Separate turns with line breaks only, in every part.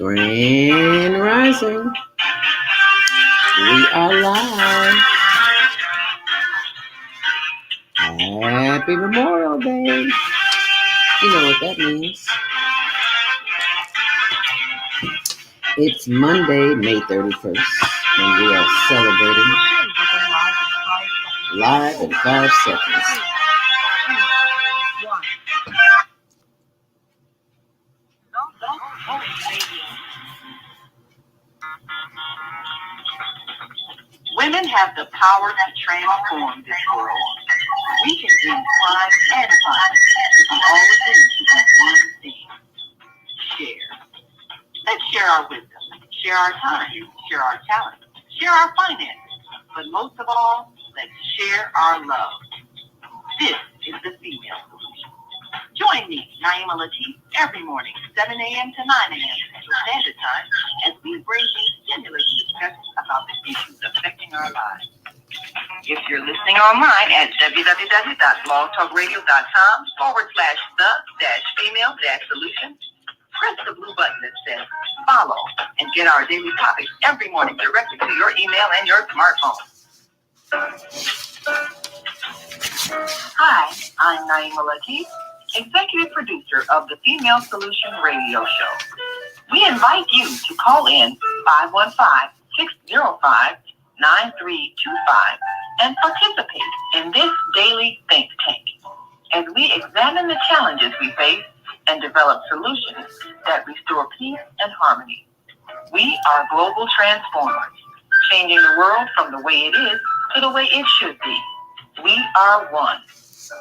Grand Rising. We are live. Happy Memorial Day. You know what that means. It's Monday, May 31st, and we are celebrating live in 5 seconds.
Women have the power to transform this world. We can end crime and violence if we all agree to do one thing: share. Let's share our wisdom, share our time, share our talent, share our finances, but most of all, let's share our love. This is the Female Solution. Join me, Naima Latif, every morning, 7 a.m. to 9 a.m. Central Standard Time, as we bring you stimulating discussions about the issues affecting our lives. If you're listening online at www.blogtalkradio.com/the-female-solution, press the blue button that says follow and get our daily topics every morning directly to your email and your smartphone. Hi, I'm Naima Latif, executive producer of the Female Solution radio show. We invite you to call in 515-605-9325 and participate in this daily think tank as we examine the challenges we face and develop solutions that restore peace and harmony. We are global transformers, changing the world from the way it is to the way it should be. We are one.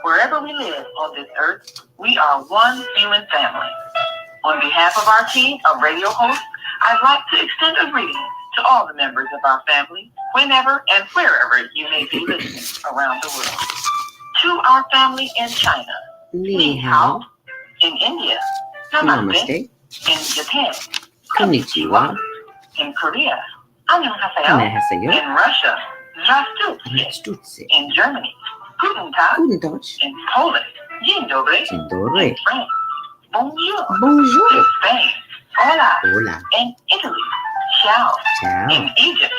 Wherever we live on this earth, we are one human family. On behalf of our team of radio hosts, I'd like to extend a greeting to all the members of our family, whenever and wherever you may be listening around the world. To our family in China,
Ni hao.
in India,
Namaste.
in Japan,
Konnichiwa.
in Korea, annyeonghaseyo,
Annyeonghaseyo.
in Russia, zdravstvuyte,
Stutze.
in Germany, guten Tag,
Guten Tag.
in Poland, dzień dobry,
Dzień dobry.
in France, bonjour,
Bonjour.
in Spain, hola,
Hola.
in Italy, ciao,
Ciao.
in Egypt,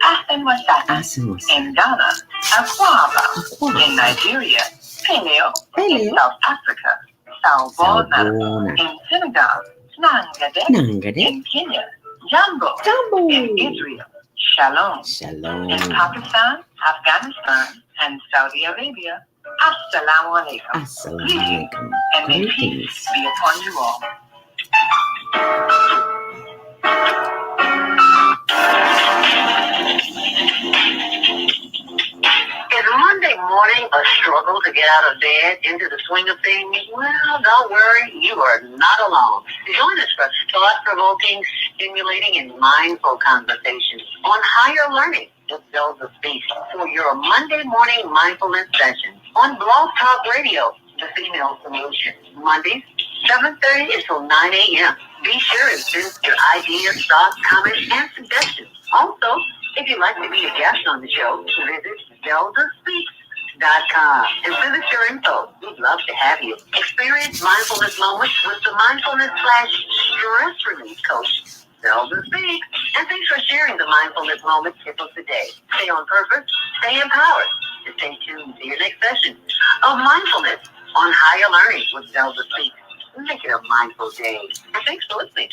ahlan wa sahlan,
Hacemos.
in Ghana, akwaba,
Akwaba.
in Nigeria, paleo, in
Paleo.
South Africa, salbona,
Salbona.
in Senegal, nangade,
Nangade.
in Kenya, jambo,
Jambo.
in Israel, shalom,
Shalom.
in Pakistan, Afghanistan, and Saudi Arabia, assalamu alaikum.
Assalamu alaikum.
And may peace
Greetings.
be upon you all. Is Monday morning a struggle to get out of bed into the swing of things? Well, don't worry, you are not alone. Join us for thought-provoking, stimulating, and mindful conversations on higher learning with Zelda Speaks for your Monday morning mindfulness session on Blog Talk Radio, The Female Solution. Mondays, 7:30 until 9 a.m. Be sure and send your ideas, thoughts, comments, and suggestions. Also, if you'd like to be a guest on the show, visit zeldaspeaks.com and send us your info. We'd love to have you. Experience mindfulness moments with the mindfulness/stress relief coach, Zelda Speaks. And thanks for sharing the mindfulness moment tip of the day. Stay on purpose, stay empowered, and stay tuned to your next session of mindfulness on higher learning with Zelda Speaks. Make it a mindful day. And thanks for listening.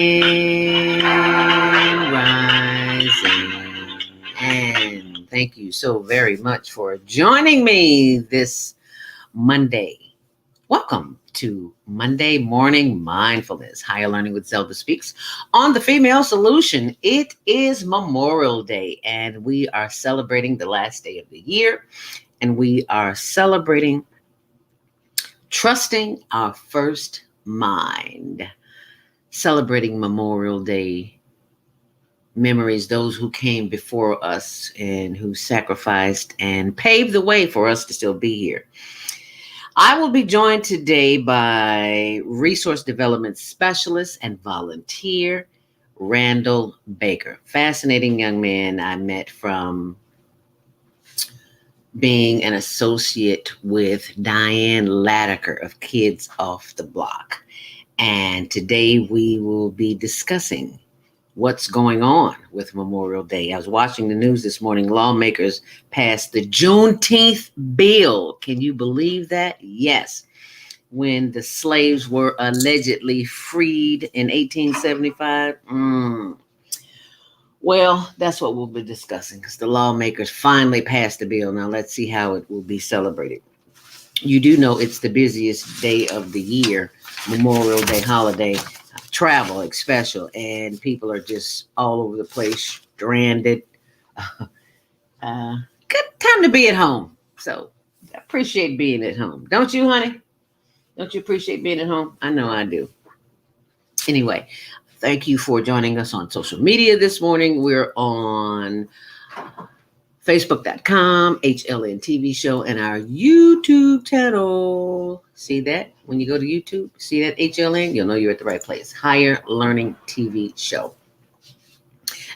Grand Rising. And thank you so very much for joining me this Monday. Welcome to Monday Morning Mindfulness, Higher Learning with Zelda Speaks on the Female Solution. It is Memorial Day, and we are celebrating the last day of the year, and we are celebrating trusting our first mind, celebrating Memorial Day memories, those who came before us and who sacrificed and paved the way for us to still be here. I will be joined today by resource development specialist and volunteer Randall Baker. Fascinating young man I met from being an associate with Diane Latiker of Kids Off the Block. And today we will be discussing what's going on with Memorial Day. I was watching the news this morning. Lawmakers passed the Juneteenth bill. Can you believe that? Yes. When the slaves were allegedly freed in 1875. Well, that's what we'll be discussing because the lawmakers finally passed the bill. Now let's see how it will be celebrated. You do know it's the busiest day of the year, Memorial Day holiday, travel especially, and people are just all over the place, stranded. Good time to be at home. So I appreciate being at home. Don't you, honey? Don't you appreciate being at home? I know I do. Anyway, thank you for joining us on social media this morning. We're on Facebook.com, HLN TV show, and our YouTube channel. See that? When you go to YouTube, see that HLN, you'll know you're at the right place. Higher Learning TV show.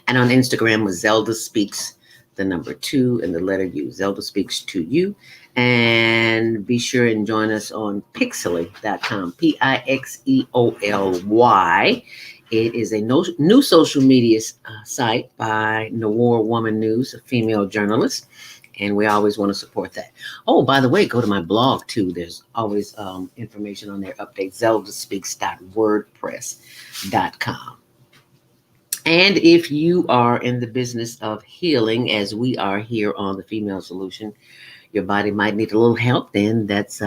And on Instagram with Zelda Speaks, the number 2 and the letter U. Zelda Speaks to You. And be sure and join us on Pixely.com, Pixoly. It is a new social media site by Noor Woman News, a female journalist, and we always want to support that. Oh, by the way, go to my blog too. There's always information on there, updates, zeldaspeaks.wordpress.com. And if you are in the business of healing, as we are here on the Female Solution, your body might need a little help, then that's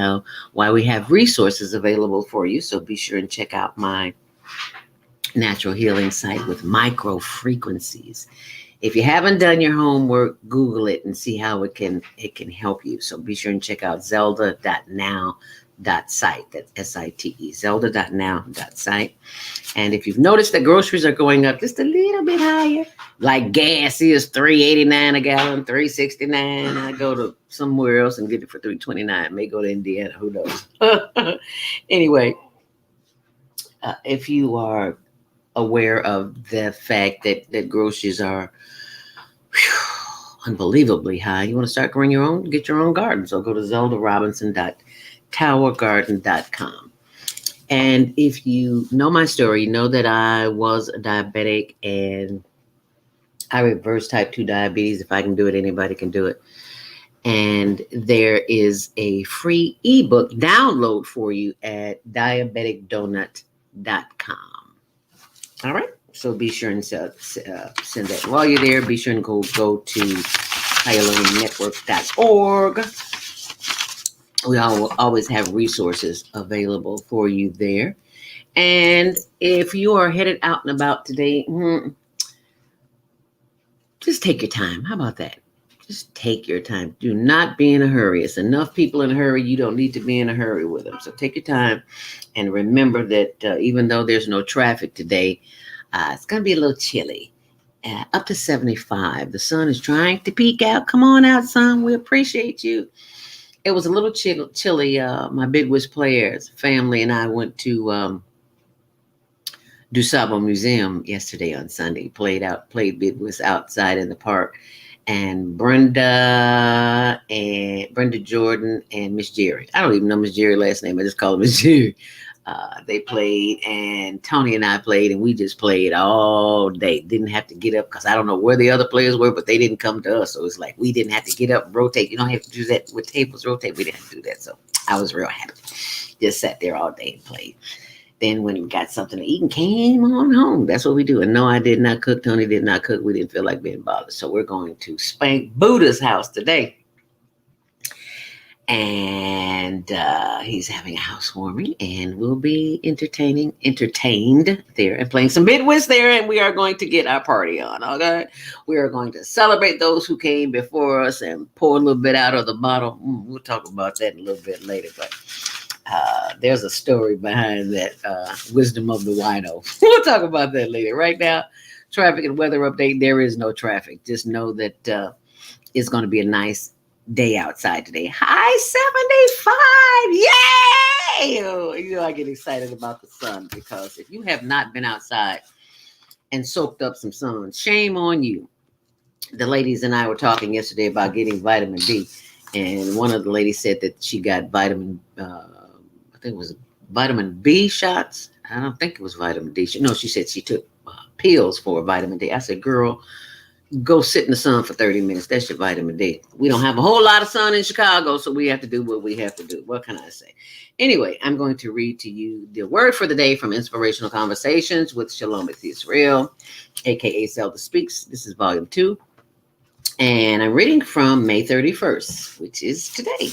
why we have resources available for you. So be sure and check out my natural healing site with micro frequencies. If you haven't done your homework, Google it and see how it can help you. So be sure and check out zelda.now.site. That's S-I-T-E, zelda.now.site. And if you've noticed that groceries are going up just a little bit higher, like gas is $3.89 a gallon, $3.69. I go to somewhere else and get it for $3.29. May go to Indiana, who knows? Anyway, if you are aware of the fact that groceries are unbelievably high, you want to start growing your own, get your own garden. So go to zeldarobinson.towergarden.com. And if you know my story, you know that I was a diabetic and I reversed type 2 diabetes. If I can do it, anybody can do it. And there is a free ebook download for you at diabeticdonut.com. All right. So be sure and send that. While you're there, be sure and go to higherlearningnetwork.org. We always have resources available for you there. And if you are headed out and about today, just take your time. How about that? Just take your time. Do not be in a hurry. It's enough people in a hurry. You don't need to be in a hurry with them. So take your time and remember that even though there's no traffic today, it's going to be a little chilly. Up to 75. The sun is trying to peek out. Come on out, sun. We appreciate you. It was a little chilly. My Big Wish Players family and I went to DuSable Museum yesterday on Sunday. Played Big Wish outside in the park. And Brenda Jordan and Miss Jerry. I don't even know Miss Jerry's last name. I just call her Miss Jerry. They played, and Tony and I played, and we just played all day. Didn't have to get up because I don't know where the other players were, but they didn't come to us. So it's like we didn't have to get up and rotate. You don't have to do that with tables rotate. We didn't have to do that. So I was real happy. Just sat there all day and played. Then when we got something to eat and came on home, that's what we do. And no, I did not cook. Tony did not cook. We didn't feel like being bothered. So we're going to spank Buddha's house today. And he's having a housewarming, and we'll be entertained there and playing some midwest there, and we are going to get our party on. Okay, we are going to celebrate those who came before us and pour a little bit out of the bottle. We'll talk about that a little bit later, but there's a story behind that wisdom of the wino. We'll talk about that later. Right now, traffic and weather update. There is no traffic. Just know that it's going to be a nice day outside today. High 75. Yay! Oh, I get excited about the sun because if you have not been outside and soaked up some sun, shame on you. The ladies and I were talking yesterday about getting vitamin D, and one of the ladies said that she got I think it was vitamin B shots. I don't think it was vitamin D. No, she said she took pills for vitamin D. I said, girl, go sit in the sun for 30 minutes. That's your vitamin D. We don't have a whole lot of sun in Chicago, so we have to do what we have to do. What can I say? Anyway, I'm going to read to you the word for the day from Inspirational Conversations with Shalom Israel, aka Zelda Speaks. This is volume 2. And I'm reading from May 31st, which is today.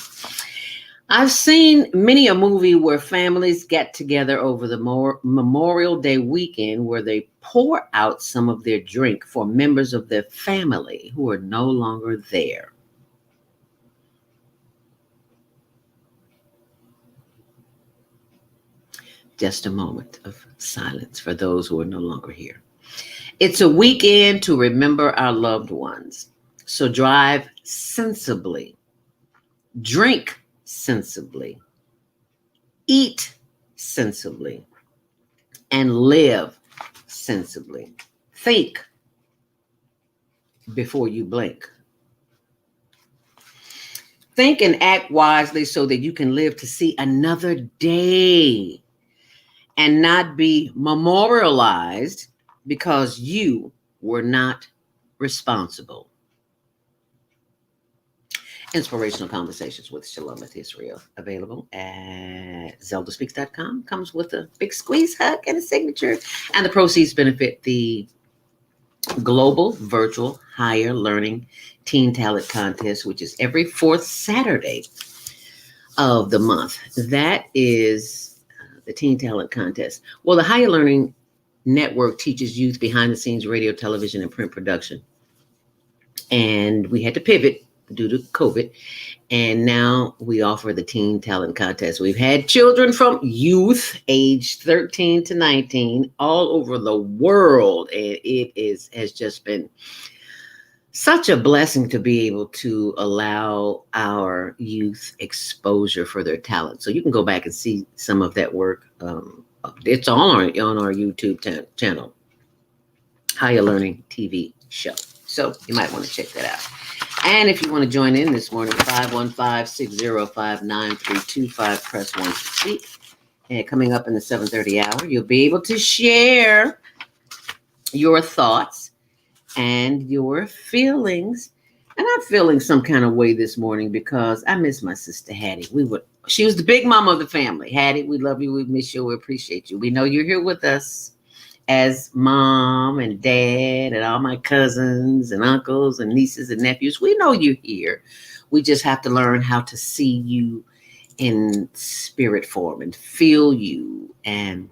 I've seen many a movie where families get together over the Memorial Day weekend where they pour out some of their drink for members of their family who are no longer there. Just a moment of silence for those who are no longer here. It's a weekend to remember our loved ones. So drive sensibly, drink sensibly, eat sensibly, and live sensibly. Think before you blink. Think and act wisely so that you can live to see another day and not be memorialized because you were not responsible. Inspirational Conversations with Shalom Israel, available at zeldaspeaks.com. Comes with a big squeeze hug and a signature. And the proceeds benefit the Global Virtual Higher Learning Teen Talent Contest, which is every fourth Saturday of the month. That is the Teen Talent Contest. Well, the Higher Learning Network teaches youth behind the scenes radio, television, and print production. And we had to pivot due to COVID. And now we offer the Teen Talent Contest. We've had children from youth aged 13 to 19 all over the world. And it has just been such a blessing to be able to allow our youth exposure for their talent. So you can go back and see some of that work. It's all on our YouTube channel, Higher Learning TV show. So you might want to check that out. And if you want to join in this morning, 515-605-9325, press 1 to speak. And coming up in the 7:30 hour, you'll be able to share your thoughts and your feelings. And I'm feeling some kind of way this morning because I miss my sister Hattie. She was the big mama of the family. Hattie, we love you, we miss you, we appreciate you. We know you're here with us as mom and dad and all my cousins and uncles and nieces and nephews. We know you're here. We just have to learn how to see you in spirit form and feel you and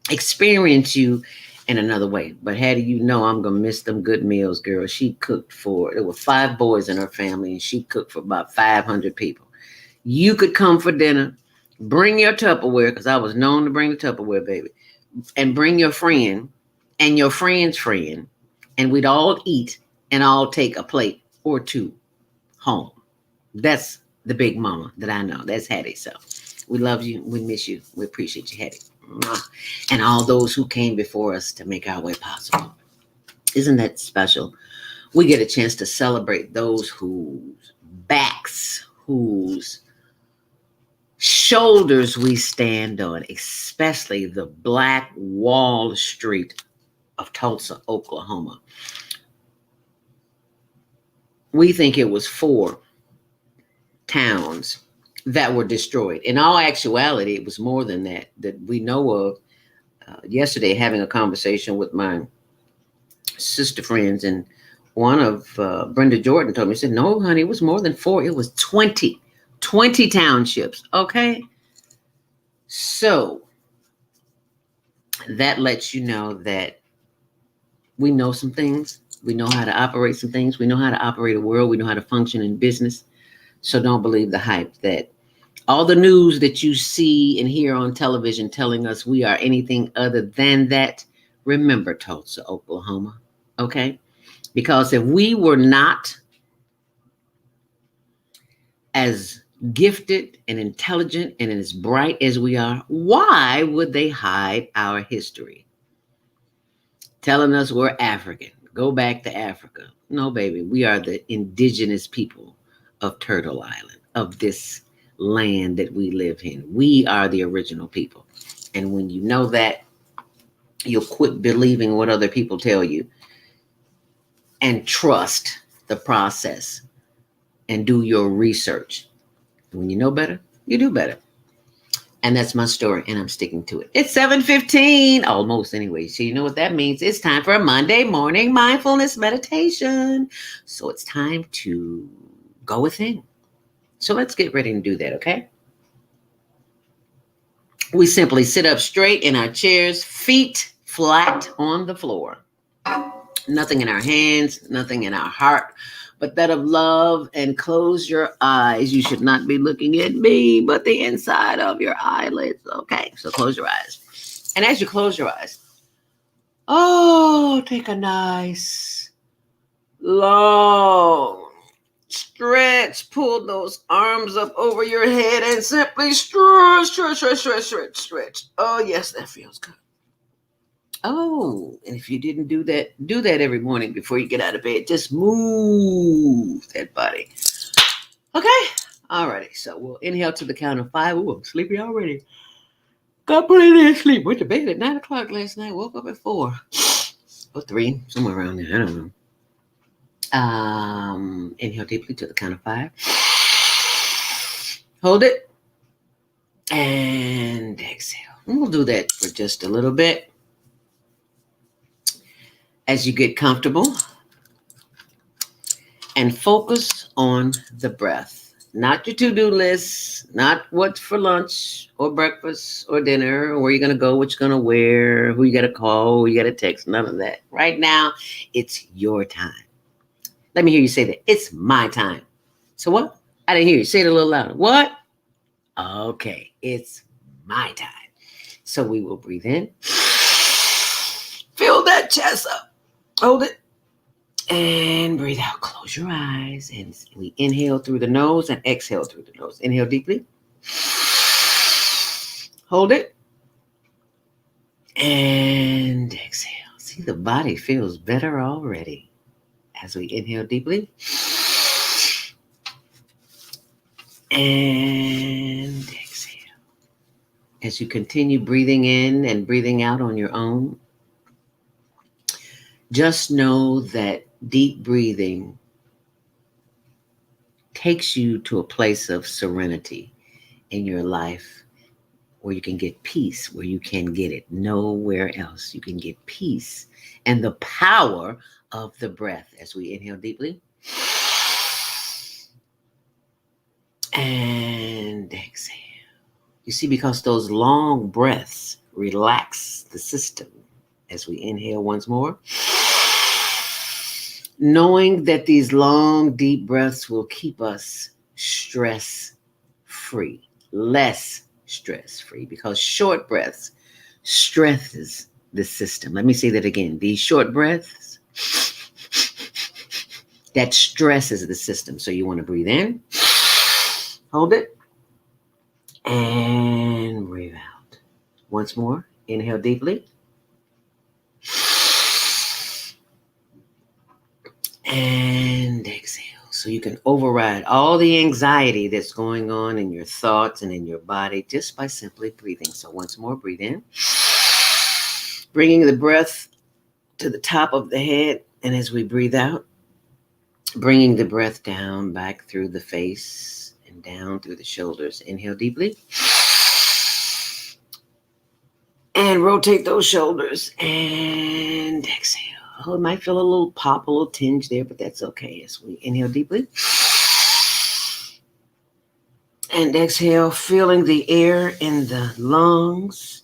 experience you in another way. But Hattie, I'm going to miss them good meals, girl. She cooked there were 5 boys in her family, and she cooked for about 500 people. You could come for dinner, bring your Tupperware, because I was known to bring the Tupperware, baby, and bring your friend and your friend's friend, and we'd all eat and all take a plate or 2 home. That's the big mama that I know. That's Hattie. So we love you. We miss you. We appreciate you, Hattie. And all those who came before us to make our way possible. Isn't that special? We get a chance to celebrate those whose backs, whose shoulders we stand on, especially the Black Wall Street of Tulsa, Oklahoma. We think it was 4 towns that were destroyed. In all actuality, it was more than that we know of. Yesterday, having a conversation with my sister friends, and one of Brenda Jordan told me, she said, no, honey, it was more than 4. It was 20 townships. Okay. So that lets you know that we know some things. We know how to operate some things. We know how to operate a world. We know how to function in business. So don't believe the hype that all the news that you see and hear on television telling us we are anything other than that. Remember Tulsa, Oklahoma. Okay. Because if we were not As gifted and intelligent and as bright as we are, why would they hide our history? Telling us we're African. Go back to Africa. No, baby, we are the indigenous people of Turtle Island, of this land that we live in. We are the original people. And when you know that, you'll quit believing what other people tell you and trust the process and do your research. When you know better, you do better. And that's my story, and I'm sticking to it. It's 7:15, almost anyway. So you know what that means. It's time for a Monday morning mindfulness meditation. So it's time to go within. So let's get ready and do that, okay? We simply sit up straight in our chairs, feet flat on the floor. Nothing in our hands, nothing in our heart, but that of love. And close your eyes. You should not be looking at me, but the inside of your eyelids. Okay, so close your eyes. And as you close your eyes, take a nice, long stretch. Pull those arms up over your head and simply stretch. Oh, yes, that feels good. Oh, and if you didn't do that every morning before you get out of bed. Just move that body. Okay? Alrighty. So we'll inhale to the count of 5. Ooh, I'm sleepy already. Got put in sleep. Went to bed at 9 o'clock last night. Woke up at 4. Or 3. Somewhere around there. I don't know. Inhale deeply to the count of 5. Hold it. And exhale. And we'll do that for just a little bit. As you get comfortable, and focus on the breath, not your to-do list, not what's for lunch or breakfast or dinner, or where you're going to go, what you're going to wear, who you got to call, who you got to text, none of that. Right now, it's your time. Let me hear you say that. It's my time. So what? I didn't hear you. Say it a little louder. What? Okay, it's my time. So we will breathe in. Fill that chest up. Hold it. And breathe out. Close your eyes. And we inhale through the nose and exhale through the nose. Inhale deeply. Hold it. And exhale. See, the body feels better already as we inhale deeply. And exhale. As you continue breathing in and breathing out on your own, just know that deep breathing takes you to a place of serenity in your life where you can get peace, where you can get it nowhere else. You can get peace and the power of the breath as we inhale deeply. And exhale. You see, because those long breaths relax the system as we inhale once more. Knowing that these long, deep breaths will keep us stress-free, less stress-free, because short breaths stresses the system. Let me say that again. These short breaths, that stresses the system. So you want to breathe in, hold it, and breathe out. Once more, inhale deeply. And exhale. So you can override all the anxiety that's going on in your thoughts and in your body just by simply breathing. So once more, breathe in. Bringing the breath to the top of the head. And as we breathe out, bringing the breath down back through the face and down through the shoulders. Inhale deeply. And rotate those shoulders and exhale. Oh, it might feel a little pop, a little tinge there, but that's okay. As we inhale deeply. And exhale, feeling the air in the lungs.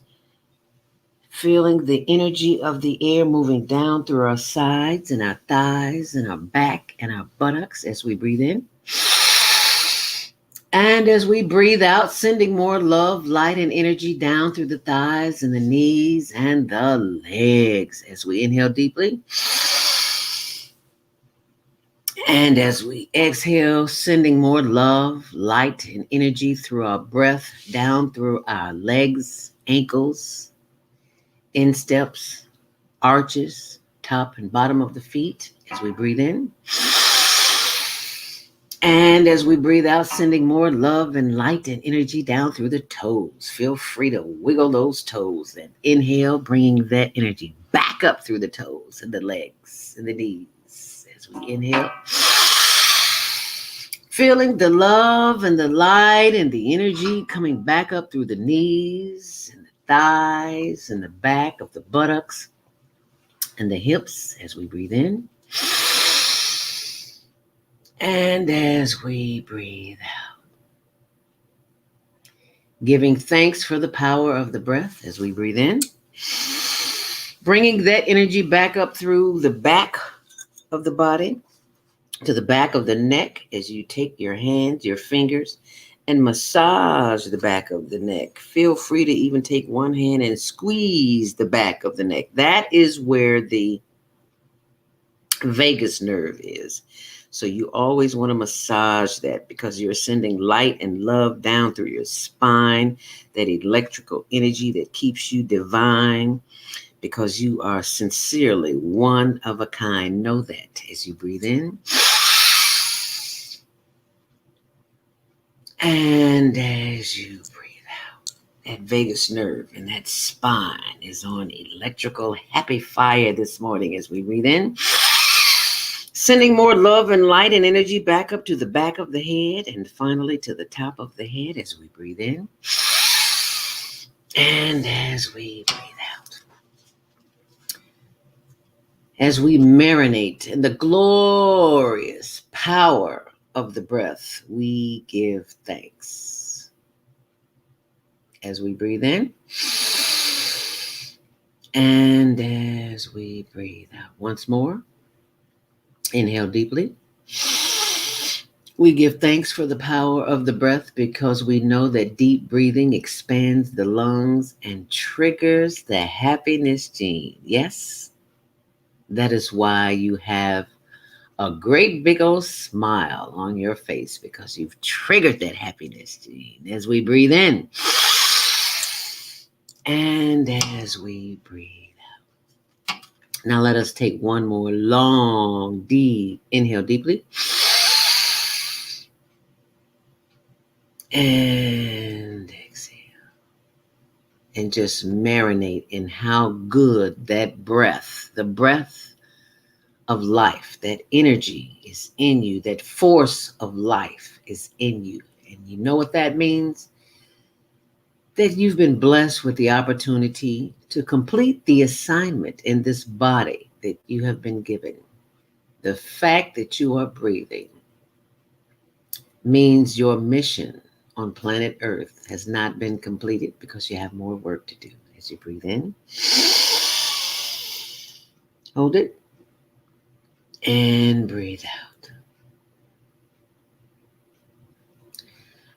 Feeling the energy of the air moving down through our sides and our thighs and our back and our buttocks as we breathe in. And as we breathe out, sending more love, light, and energy down through the thighs and the knees and the legs as we inhale deeply. And as we exhale, sending more love, light, and energy through our breath down through our legs, ankles, insteps, arches, top and bottom of the feet as we breathe in. And as we breathe out, sending more love and light and energy down through the toes. Feel free to wiggle those toes and inhale, bringing that energy back up through the toes and the legs and the knees. As we inhale, feeling the love and the light and the energy coming back up through the knees and the thighs and the back of the buttocks and the hips as we breathe in. And as we breathe out, giving thanks for the power of the breath as we breathe in, bringing that energy back up through the back of the body to the back of the neck as you take your hands, your fingers, and massage the back of the neck. Feel free to even take one hand and squeeze the back of the neck. That is where the vagus nerve is. So you always want to massage that because you're sending light and love down through your spine, that electrical energy that keeps you divine because you are sincerely one of a kind. Know that as you breathe in. And as you breathe out, that vagus nerve and that spine is on electrical happy fire this morning as we breathe in. Sending more love and light and energy back up to the back of the head and finally to the top of the head as we breathe in. And as we breathe out. As we marinate in the glorious power of the breath, we give thanks. As we breathe in. And as we breathe out once more. Inhale deeply. We give thanks for the power of the breath because we know that deep breathing expands the lungs and triggers the happiness gene. Yes, that is why you have a great big old smile on your face because you've triggered that happiness gene. As we breathe in and as we breathe. Now let us take one more long, deep inhale deeply. And exhale. And just marinate in how good that breath, the breath of life, that energy is in you, that force of life is in you. And you know what that means? That you've been blessed with the opportunity to complete the assignment in this body that you have been given. The fact that you are breathing means your mission on planet Earth has not been completed because you have more work to do. As you breathe in, hold it, and breathe out.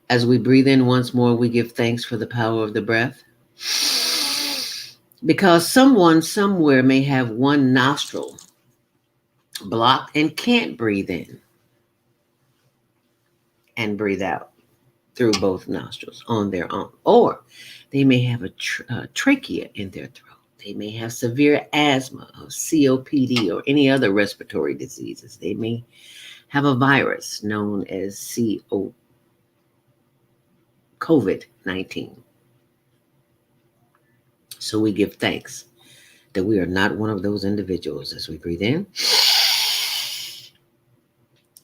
As we breathe in once more, we give thanks for the power of the breath. Because someone somewhere may have one nostril blocked and can't breathe in and breathe out through both nostrils on their own. Or they may have a trachea in their throat. They may have severe asthma or COPD or any other respiratory diseases. They may have a virus known as COVID-19. So we give thanks that we are not one of those individuals as we breathe in.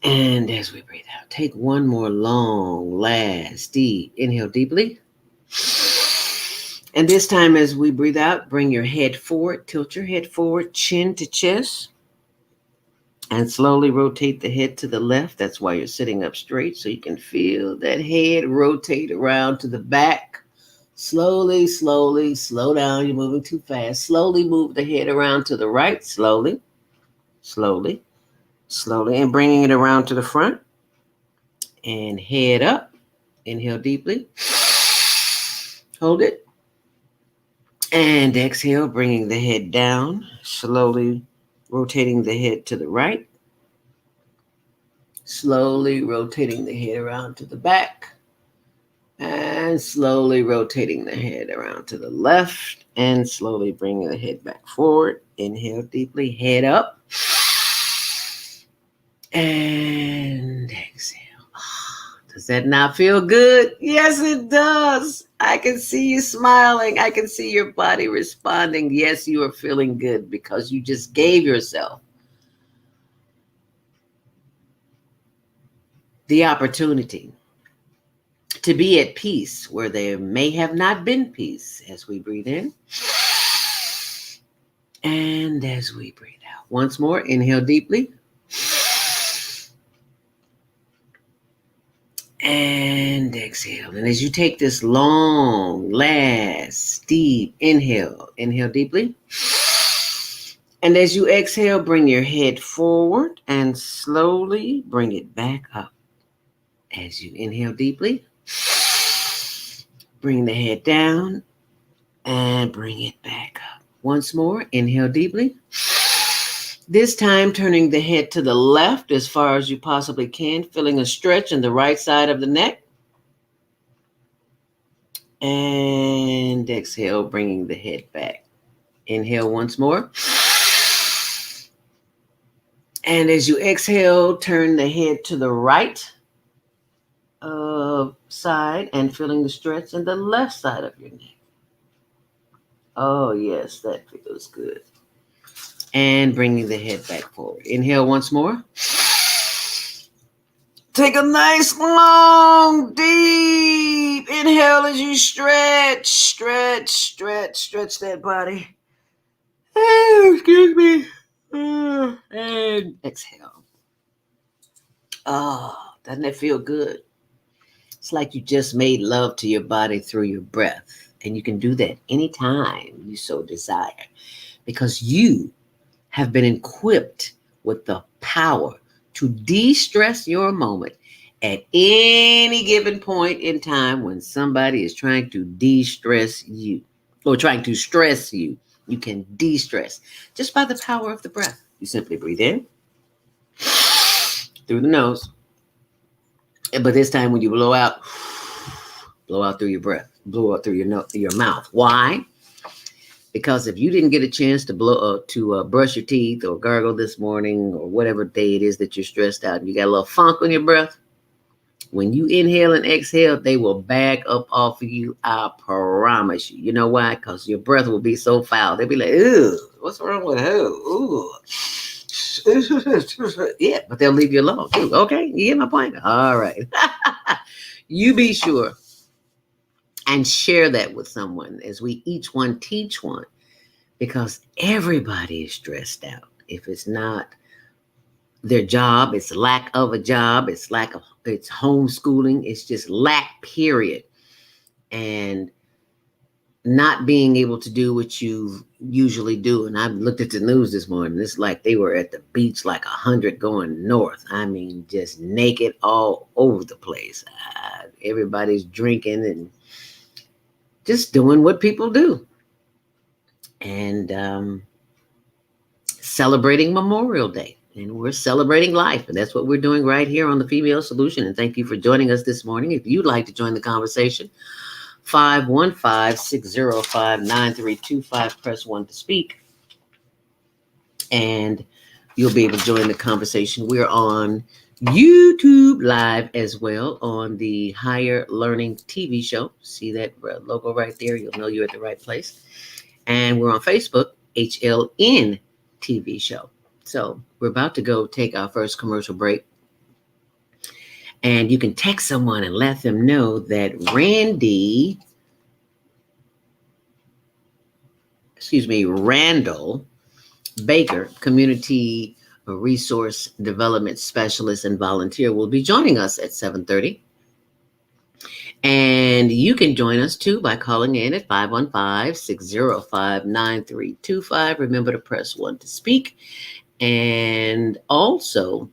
And as we breathe out, take one more long, last, deep inhale deeply. And this time as we breathe out, bring your head forward, tilt your head forward, chin to chest, and slowly rotate the head to the left. That's why you're sitting up straight, so you can feel that head rotate around to the back. Slowly, slowly, slow down. You're moving too fast. Slowly move the head around to the right, slowly, slowly, slowly, and bringing it around to the front. And head up. Inhale deeply. Hold it. And exhale, bringing the head down, slowly rotating the head to the right. Slowly rotating the head around to the back and slowly rotating the head around to the left and slowly bringing the head back forward. Inhale deeply, head up and exhale. Does that not feel good? Yes, it does. I can see you smiling. I can see your body responding. Yes, you are feeling good because you just gave yourself the opportunity to be at peace where there may have not been peace. As we breathe in and as we breathe out. Once more, inhale deeply. And exhale. And as you take this long, last, deep inhale, inhale deeply. And as you exhale, bring your head forward and slowly bring it back up. As you inhale deeply, bring the head down and bring it back up. Once more, inhale deeply. This time, turning the head to the left as far as you possibly can, feeling a stretch in the right side of the neck. And exhale, bringing the head back. Inhale once more. And as you exhale, turn the head to the right side and feeling the stretch in the left side of your neck. Oh, yes, that feels good. And bringing the head back forward. Inhale once more. Take a nice, long, deep inhale as you stretch that body. Excuse me. And exhale. Oh, doesn't it feel good? It's like you just made love to your body through your breath. And you can do that anytime you so desire because you have been equipped with the power to de-stress your moment at any given point in time when somebody is trying to de-stress you or trying to stress you. You can de-stress just by the power of the breath. You simply breathe in through the nose. But this time when you blow out through your breath, blow out through your mouth. Why? Because if you didn't get a chance to brush your teeth or gargle this morning or whatever day it is that you're stressed out and you got a little funk on your breath, when you inhale and exhale, they will back up off of you. I promise you. You know why? Because your breath will be so foul. They'll be like, ew, what's wrong with who? Ooh. Yeah, but they'll leave you alone too. Okay, you get my point? All right. You be sure and share that with someone as we each one teach one, because everybody is stressed out. If it's not their job, it's lack of a job, it's homeschooling, it's just lack, period. And not being able to do what you usually do. And I looked at the news this morning. It's like they were at the beach like 100 going north. I mean, just naked all over the place. Everybody's drinking and just doing what people do. And celebrating Memorial Day. And we're celebrating life. And that's what we're doing right here on The Female Solution. And thank you for joining us this morning. If you'd like to join the conversation, 515-605-9325. Press 1 to speak. And you'll be able to join the conversation. We're on YouTube Live as well on the Higher Learning TV show. See that logo right there? You'll know you're at the right place. And we're on Facebook, HLN TV show. So we're about to go take our first commercial break. And you can text someone and let them know that Randall Baker, Community Resource Development Specialist and Volunteer, will be joining us at 7:30. And you can join us too by calling in at 515-605-9325. Remember to press 1 to speak. And also,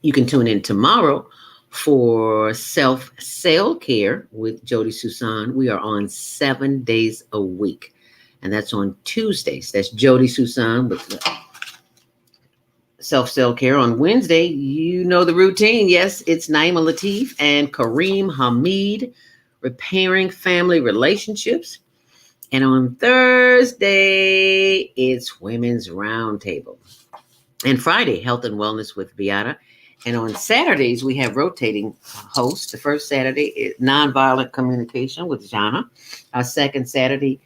you can tune in tomorrow for Self-Cell Care with Jody Susan. We are on 7 days a week, and that's on Tuesdays. That's Jody Susan with self-care. On Wednesday, you know the routine. Yes, it's Naima Latif and Kareem Hamid, repairing family relationships. And on Thursday, it's Women's Roundtable. And Friday, Health and Wellness with Beata. And on Saturdays, we have rotating hosts. The first Saturday is Nonviolent Communication with Jana. Our second Saturday,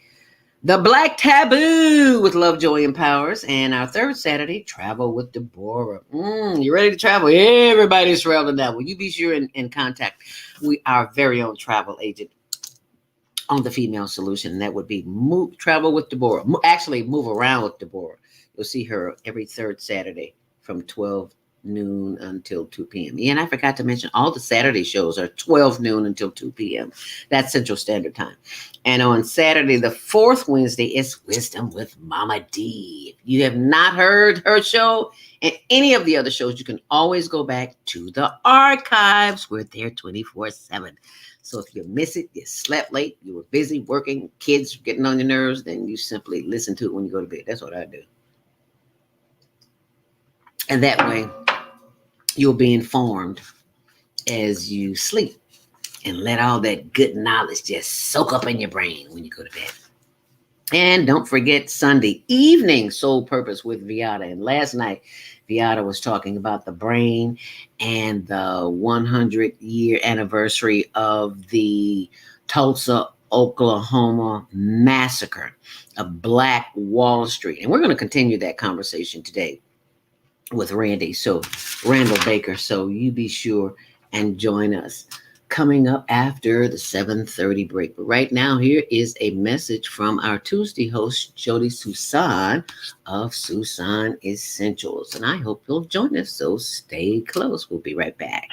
The Black Taboo with Love, Joy, and Powers. And our third Saturday, Travel with Deborah. You ready to travel? Everybody's traveling now. Will you be sure and contact our very own travel agent on the Female Solution? And that would be Travel with Deborah. Actually, Move Around with Deborah. You'll see her every third Saturday from 12 noon until 2 p.m. And I forgot to mention all the Saturday shows are 12 noon until 2 p.m. That's Central Standard Time. And on Saturday, the fourth Wednesday, is Wisdom with Mama D. If you have not heard her show and any of the other shows, you can always go back to the archives. We're there 24/7. So if you miss it, you slept late, you were busy working, kids getting on your nerves, then you simply listen to it when you go to bed. That's what I do. And that way, you'll be informed as you sleep and let all that good knowledge just soak up in your brain when you go to bed. And don't forget Sunday evening, Soul Purpose with Viata. And last night, Viata was talking about the brain and the 100-year anniversary of the Tulsa, Oklahoma massacre of Black Wall Street. And we're going to continue that conversation today with Randall Baker. So you be sure and join us coming up after the 7:30 break. But right now, here is a message from our Tuesday host, Jody Susan of Susan Essentials. And I hope you'll join us. So stay close. We'll be right back.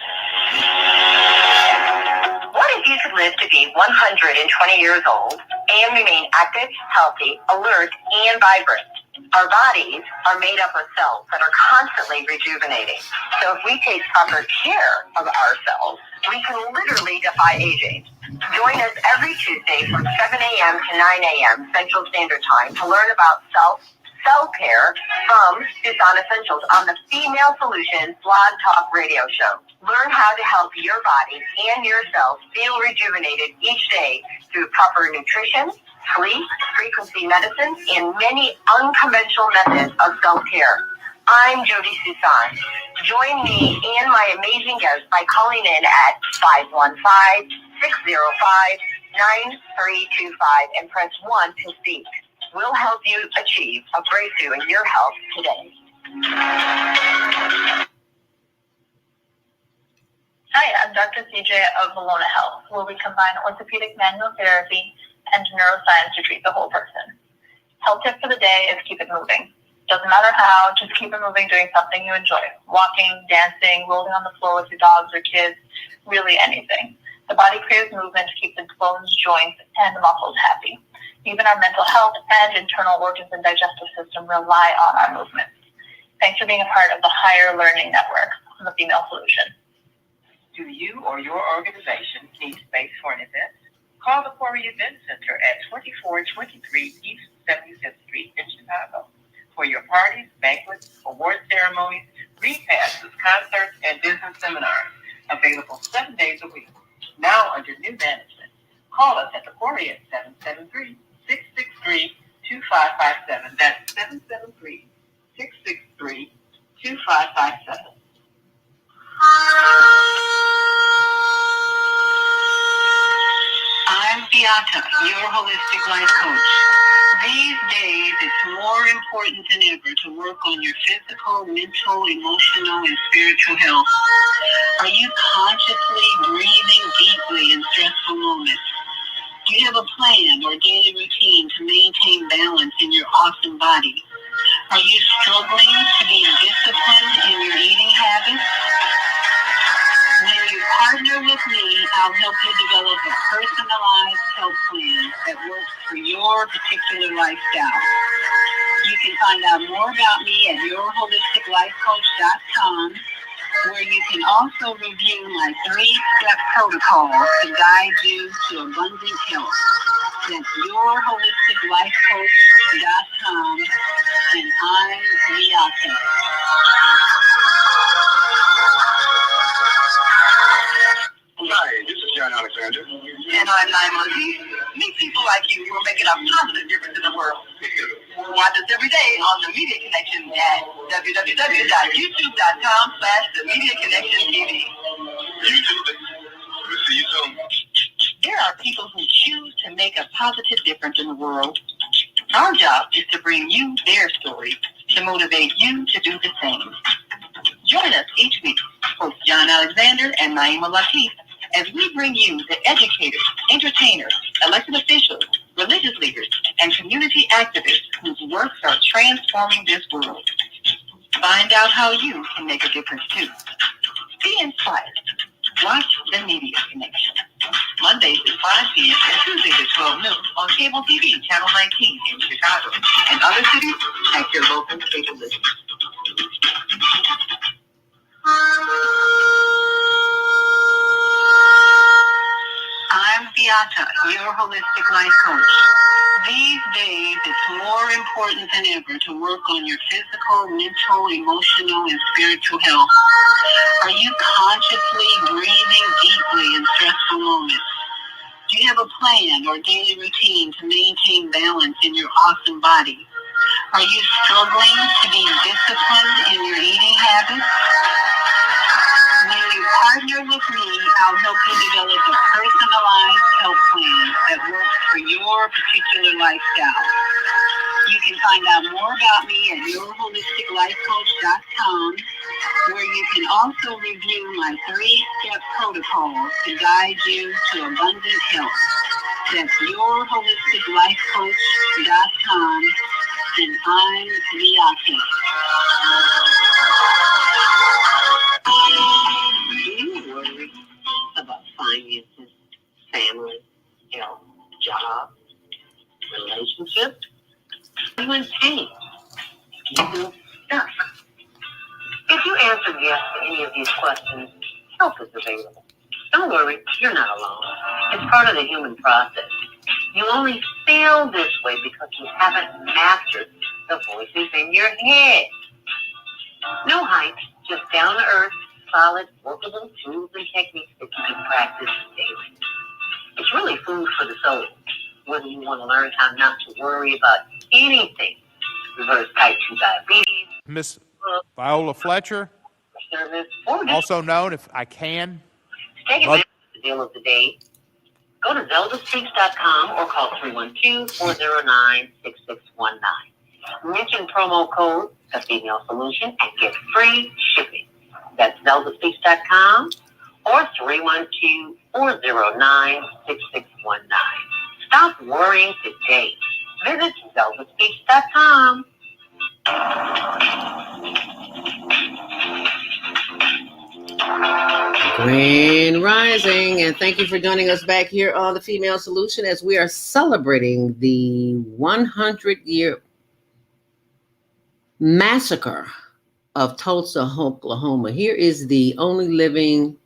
What if you could live to be 120 years old and remain active, healthy, alert, and vibrant? Our bodies are made up of cells that are constantly rejuvenating. So if we take proper care of ourselves, we can literally defy aging. Join us every Tuesday from 7 a.m. to 9 a.m. Central Standard Time to learn about self-care from Susan Essentials on the Female Solutions Blog Talk Radio Show. Learn how to help your body and yourself feel rejuvenated each day through proper nutrition, sleep, frequency medicine, and many unconventional methods of self-care. I'm Jody Susan. Join me and my amazing guests by calling in at 515-605-9325 and press 1 to speak. We'll help you achieve a breakthrough in your health today.
Hi, I'm Dr. CJ of Valona Health, where we combine orthopedic manual therapy and neuroscience to treat the whole person. Health tip for the day is keep it moving. Doesn't matter how, just keep it moving doing something you enjoy. Walking, dancing, rolling on the floor with your dogs or kids, really anything. The body craves movement to keep the bones, joints, and muscles happy. Even our mental health and internal organs and digestive system rely on our movements. Thanks for being a part of the Higher Learning Network on the Female Solution.
Do you or your organization need space for an event? Call the Quarry Event Center at 2423 East 75th Street in Chicago for your parties, banquets, award ceremonies, repasses, concerts, and business seminars. Available 7 days a week. Now under new management. Call us at the Quarry at 773-663-2557. That's 773-663-2557. I'm Beata, your holistic life coach. These days, it's more important than ever to work on your physical, mental, emotional, and spiritual health. Are you consciously breathing deeply in stressful moments? Do you have a plan or daily routine to maintain balance in your awesome body? Are you struggling to be disciplined in your eating habits? When you partner with me, I'll help you develop a personalized health plan that works for your particular lifestyle. You can find out more about me at yourholisticlifecoach.com, where you can also review my 3-step protocols to guide you to abundant health. That's yourholisticlifecoach.com, and I'm Miyake.
Hi, this is John Alexander.
And I'm Naima Aziz. Meet people like you who are making a positive difference in the world. Watch us every day on The Media Connection at www.youtube.com/The Media Connection TV.
YouTube. We'll see you soon.
There are people who choose to make a positive difference in the world. Our job is to bring you their story to motivate you to do the same. Join us each week, host John Alexander and Naima Latif, as we bring you the educators, entertainers, elected officials, religious leaders, and community activists whose works are transforming this world. Find out how you can make a difference too. Be inspired. Watch The Media Connection. Mondays at 5 p.m. and Tuesdays at 12 noon on cable TV, Channel 19 in Chicago, and other cities at your local cable list. I'm Beata, your holistic life coach. These days, it's more important than ever to work on your physical, mental, emotional, and spiritual health. Are you consciously breathing deeply in stressful moments? Do you have a plan or daily routine to maintain balance in your awesome body? Are you struggling to be disciplined in your eating habits? When you partner with me, I'll help you develop a personalized health plan that works for your particular lifestyle. You can find out more about me at yourholisticlifecoach.com, where you can also review my 3-step protocols to guide you to abundant health. That's yourholisticlifecoach.com, and I'm Miyake. Do you worry about finances, family, health, job, relationships? Are you in pain? Do you feel stuck? If you answered yes to any of these questions, help is available. Don't worry, you're not alone. It's part of the human process. You only feel this way because you haven't mastered the voices in your head. No hype, just down to earth, solid, workable tools and techniques that you can practice daily. It's really food for the soul. Whether you want to learn how not to worry about anything, reverse type 2 diabetes,
Miss Viola Fletcher,
service, or just
also known, if I can,
take advantage of the deal of the day. Go to zeldaspeaks.com or call 312-409-6619. Mention promo code The Female Solution and get free shipping. That's zeldaspeaks.com or 312-409-6619. Stop worrying today. Visit zeldaspeaks.com.
Grand Rising, and thank you for joining us back here on The Female Solution as we are celebrating the 100-year massacre of Tulsa, Oklahoma. Here is the only living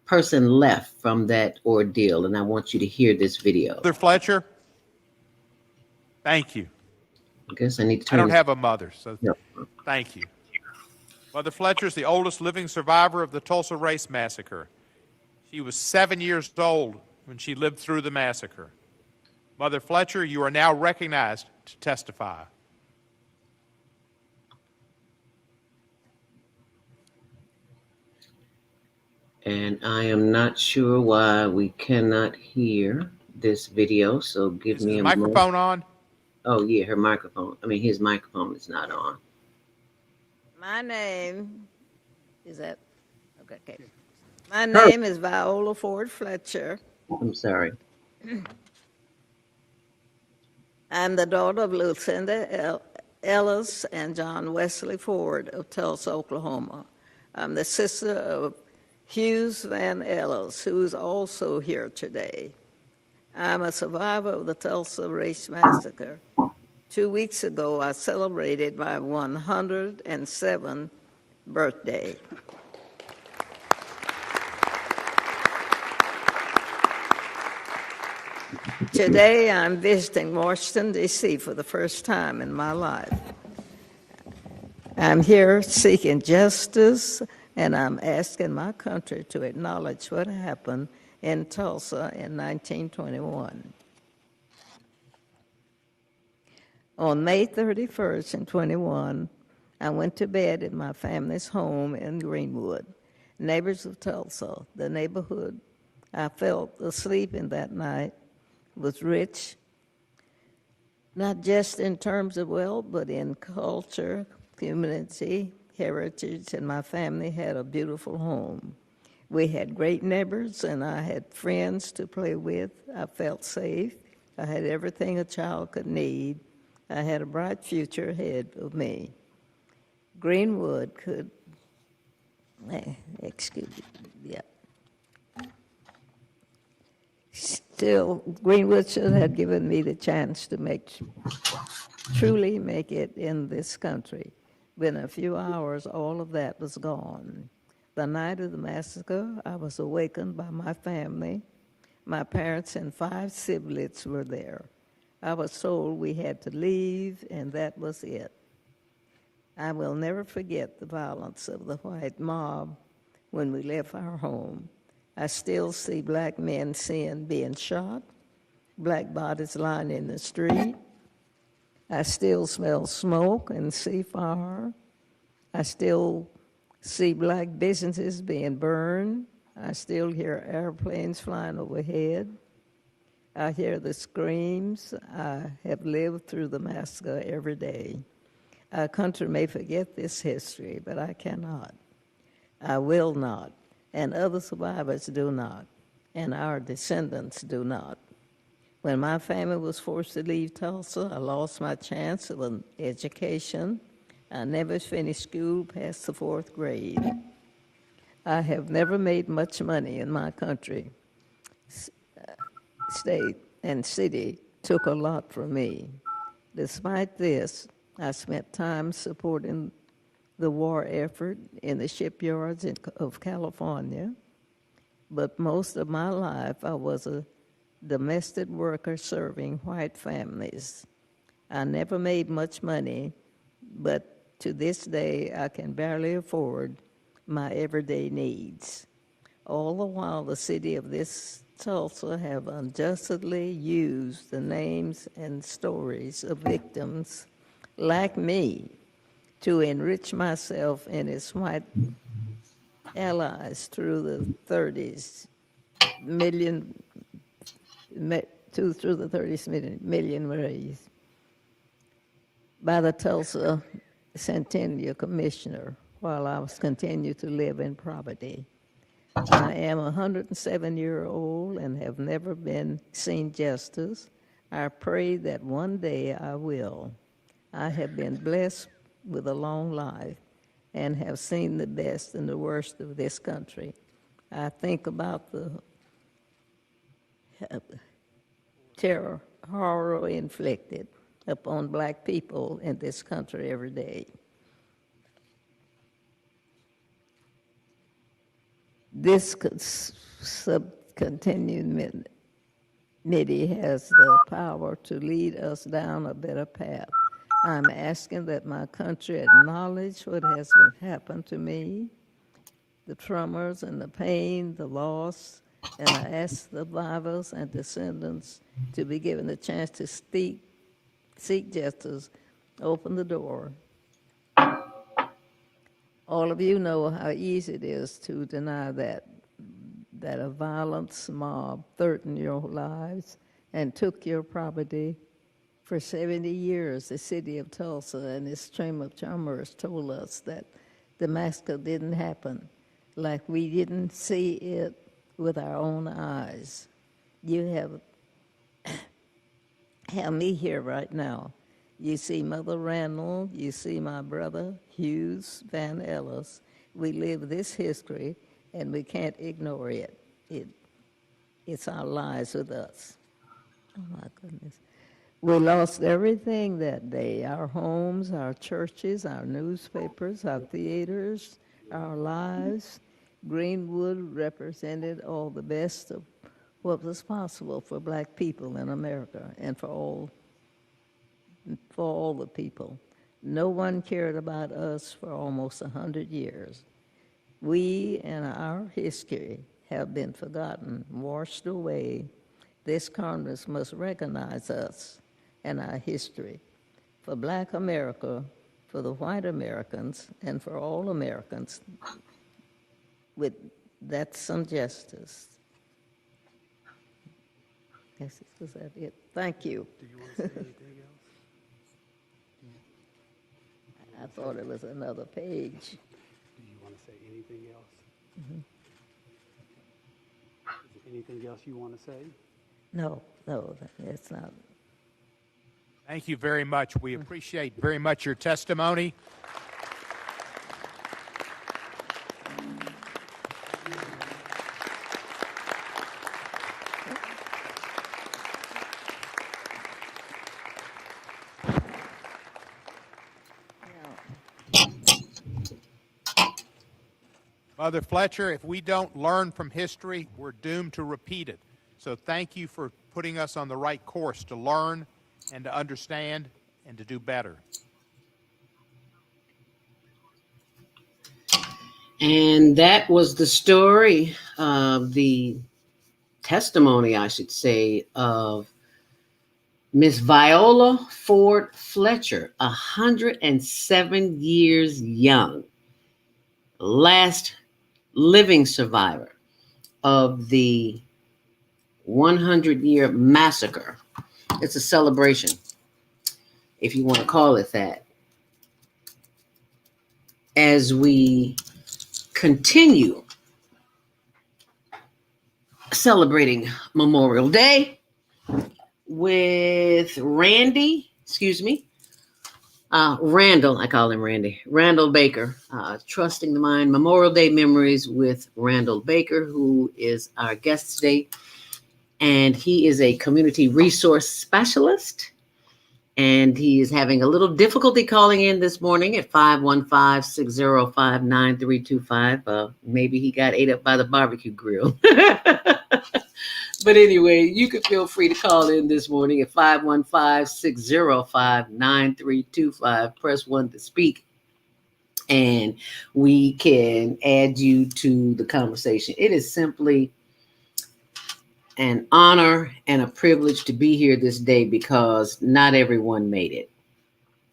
person left from that ordeal, and I want you to hear this video.
Mother Fletcher, thank you.
I guess I need to
I
turn
don't
this-
have a mother, so
No.
thank you. Mother Fletcher is the oldest living survivor of the Tulsa Race Massacre. She was 7 years old when she lived through the massacre. Mother Fletcher, you are now recognized to testify.
And I am not sure why we cannot hear this video, so give
Is
me
the
a
microphone
moment.
on?
Oh, yeah, his microphone is not on.
My name is that okay. My name is Viola Ford Fletcher.
I'm sorry.
I'm the daughter of Lucinda Ellis and John Wesley Ford of Tulsa, Oklahoma. I'm the sister of Hughes Van Ellis, who is also here today. I'm a survivor of the Tulsa Race Massacre. 2 weeks ago, I celebrated my 107th birthday. Today I'm visiting Washington, D.C. for the first time in my life. I'm here seeking justice, and I'm asking my country to acknowledge what happened in Tulsa in 1921. On May 31st in 21, I went to bed in my family's home in Greenwood, neighbors of Tulsa. The neighborhood I felt asleep in that night was rich, not just in terms of wealth, but in culture, community, heritage, and my family had a beautiful home. We had great neighbors, and I had friends to play with. I felt safe. I had everything a child could need. I had a bright future ahead of me. Greenwood could, excuse me, yeah. Still, Greenwood should have given me the chance to truly make it in this country. Within a few hours, all of that was gone. The night of the massacre, I was awakened by my family. My parents and 5 siblings were there. I was told we had to leave, and that was it. I will never forget the violence of the white mob when we left our home. I still see black men being shot, black bodies lying in the street. I still smell smoke and see fire. I still see black businesses being burned. I still hear airplanes flying overhead. I hear the screams. I have lived through the massacre every day. Our country may forget this history, but I cannot. I will not, and other survivors do not, and our descendants do not. When my family was forced to leave Tulsa, I lost my chance of an education. I never finished school past the 4th grade. I have never made much money in my country. State and city took a lot from me. Despite this, I spent time supporting the war effort in the shipyards of California, but most of my life I was a domestic worker serving white families. I never made much money, but to this day I can barely afford my everyday needs. All the while the city of this Tulsa have unjustly used the names and stories of victims like me to enrich myself and its white allies through the 30s, through the 30s million raised by the Tulsa Centennial Commissioner while I was continued to live in poverty. I am a 107-year-old and have never seen justice. I pray that one day I will. I have been blessed with a long life and have seen the best and the worst of this country. I think about the terror, horror inflicted upon black people in this country every day. This subcontinued committee has the power to lead us down a better path. I'm asking that my country acknowledge what has happened to me, the traumas and the pain, the loss, and I ask the survivors and descendants to be given the chance to seek justice, open the door. All of you know how easy it is to deny that a violent mob threatened your lives and took your property. For 70 years, the city of Tulsa and its stream of commerce told us that the massacre didn't happen, like we didn't see it with our own eyes. You have me here right now. You see Mother Randall, you see my brother, Hughes Van Ellis. We live this history, and we can't ignore it. It's our lives with us. Oh, my goodness. We lost everything that day, our homes, our churches, our newspapers, our theaters, our lives. Greenwood represented all the best of what was possible for black people in America and for all the people. No one cared about us for almost 100 years. We and our history have been forgotten, washed away. This Congress must recognize us and our history. For black America, for the white Americans, and for all Americans, that's some justice. Yes, is that it? Thank you.
Do you want to say anything else?
I thought it was another page.
Do you want to say anything else? Is there anything else you want to say?
No, it's not.
Thank you very much. We appreciate very much your testimony. Mother Fletcher, if we don't learn from history, we're doomed to repeat it. So thank you for putting us on the right course to learn and to understand and to do better.
And that was the story of the testimony, I should say, of Miss Viola Ford Fletcher, 107 years young, last living survivor of the 100-year massacre. It's a celebration, if you want to call it that, as we continue celebrating Memorial Day with Randall, I call him Randy, Randall Baker, Trusting the Mind, Memorial Day Memories with Randall Baker, who is our guest today. And he is a community resource specialist. And he is having a little difficulty calling in this morning at 515-605-9325. Maybe he got ate up by the barbecue grill. But anyway, you can feel free to call in this morning at 515-605-9325. Press 1 to speak, and we can add you to the conversation. It is simply an honor and a privilege to be here this day because not everyone made it.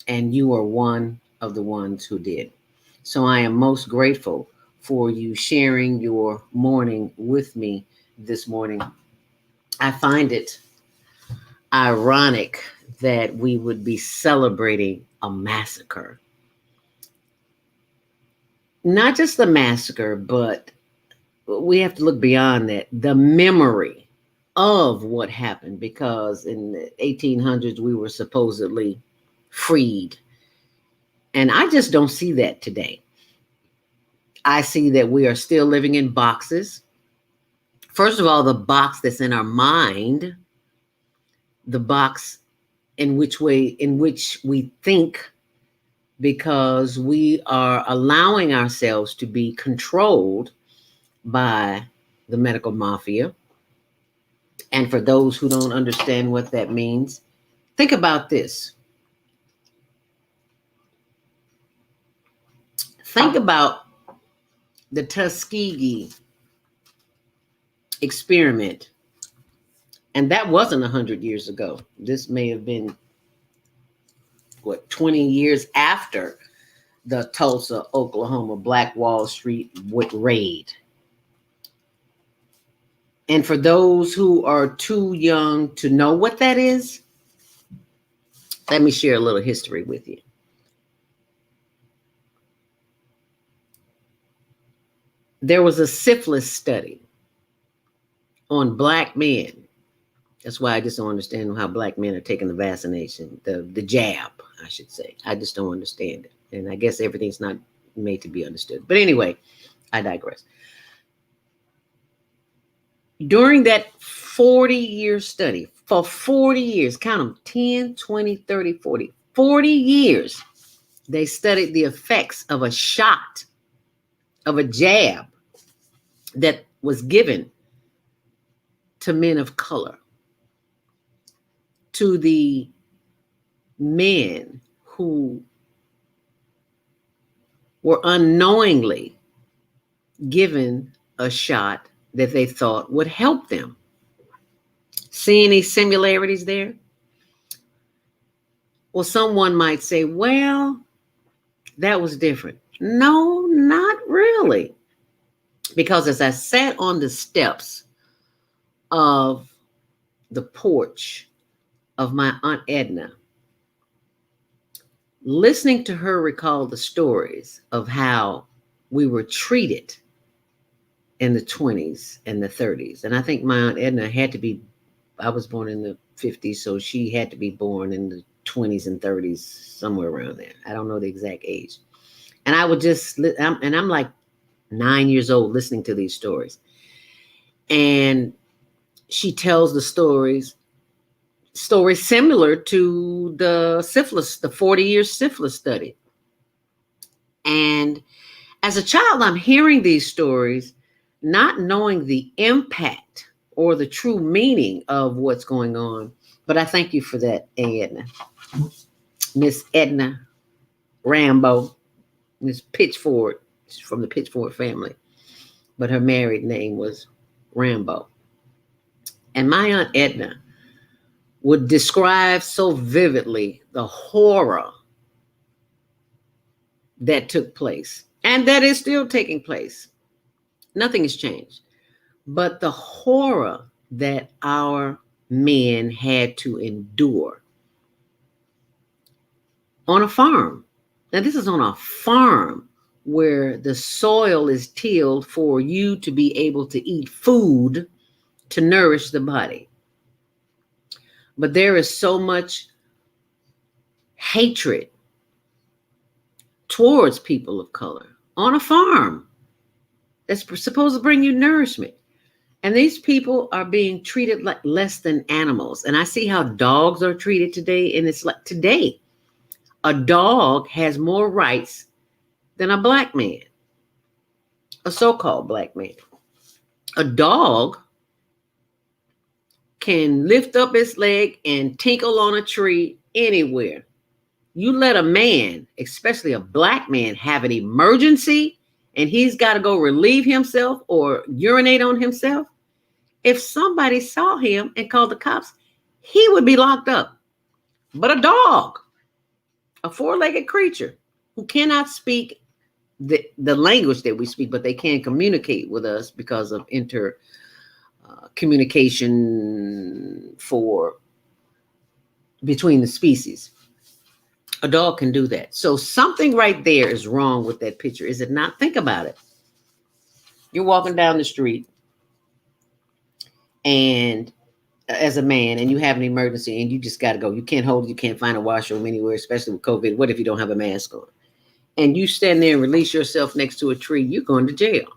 And you are one of the ones who did. So I am most grateful for you sharing your morning with me this morning. I find it ironic that we would be celebrating a massacre. Not just the massacre, but we have to look beyond that. The memory of what happened, because in the 1800s, we were supposedly freed. And I just don't see that today. I see that we are still living in boxes. First of all, the box that's in our mind, the box in which we think, because we are allowing ourselves to be controlled by the medical mafia. And for those who don't understand what that means, think about this. Think about the Tuskegee experiment. And that wasn't 100 years ago. This may have been, 20 years after the Tulsa, Oklahoma Black Wall Street raid. And for those who are too young to know what that is, let me share a little history with you. There was a syphilis study on Black men. That's why I just don't understand how Black men are taking the vaccination, the jab, I should say. I just don't understand it. And I guess everything's not made to be understood. But anyway, I digress. During that 40-year study, for 40 years, count them, 10, 20, 30, 40, 40 years, they studied the effects of a shot, of a jab that was given to men of color, to the men who were unknowingly given a shot that they thought would help them. See any similarities there? Well, someone might say, well, that was different. No, not really. Because as I sat on the steps of the porch of my Aunt Edna, listening to her recall the stories of how we were treated in the 20s and the 30s. And I think my Aunt Edna had to be, I was born in the 50s, so she had to be born in the 20s and 30s, somewhere around there. I don't know the exact age. And I would just, I'm like 9 years old listening to these stories. And she tells the stories similar to the syphilis, the 40-year syphilis study. And as a child, I'm hearing these stories, not knowing the impact or the true meaning of what's going on. But I thank you for that, Edna. Miss Edna Rambo, Miss Pitchford, she's from the Pitchford family, but her married name was Rambo. And my Aunt Edna would describe so vividly the horror that took place and that is still taking place. Nothing has changed. But the horror that our men had to endure on a farm. Now, this is on a farm where the soil is tilled for you to be able to eat food to nourish the body. But there is so much hatred towards people of color on a farm that's supposed to bring you nourishment. And these people are being treated like less than animals. And I see how dogs are treated today. And it's like today, a dog has more rights than a black man, a so-called black man. A dog can lift up its leg and tinkle on a tree anywhere. You let a man, especially a black man, have an emergency and he's got to go relieve himself or urinate on himself. If somebody saw him and called the cops, he would be locked up. But a dog, a four-legged creature who cannot speak the language that we speak, but they can communicate with us because of communication between the species. A dog can do that. So something right there is wrong with that picture, is it not? Think about it. You're walking down the street and as a man and you have an emergency and you just got to go. You can't hold it. You can't find a washroom anywhere, especially with COVID. What if you don't have a mask on? And you stand there and release yourself next to a tree, you're going to jail.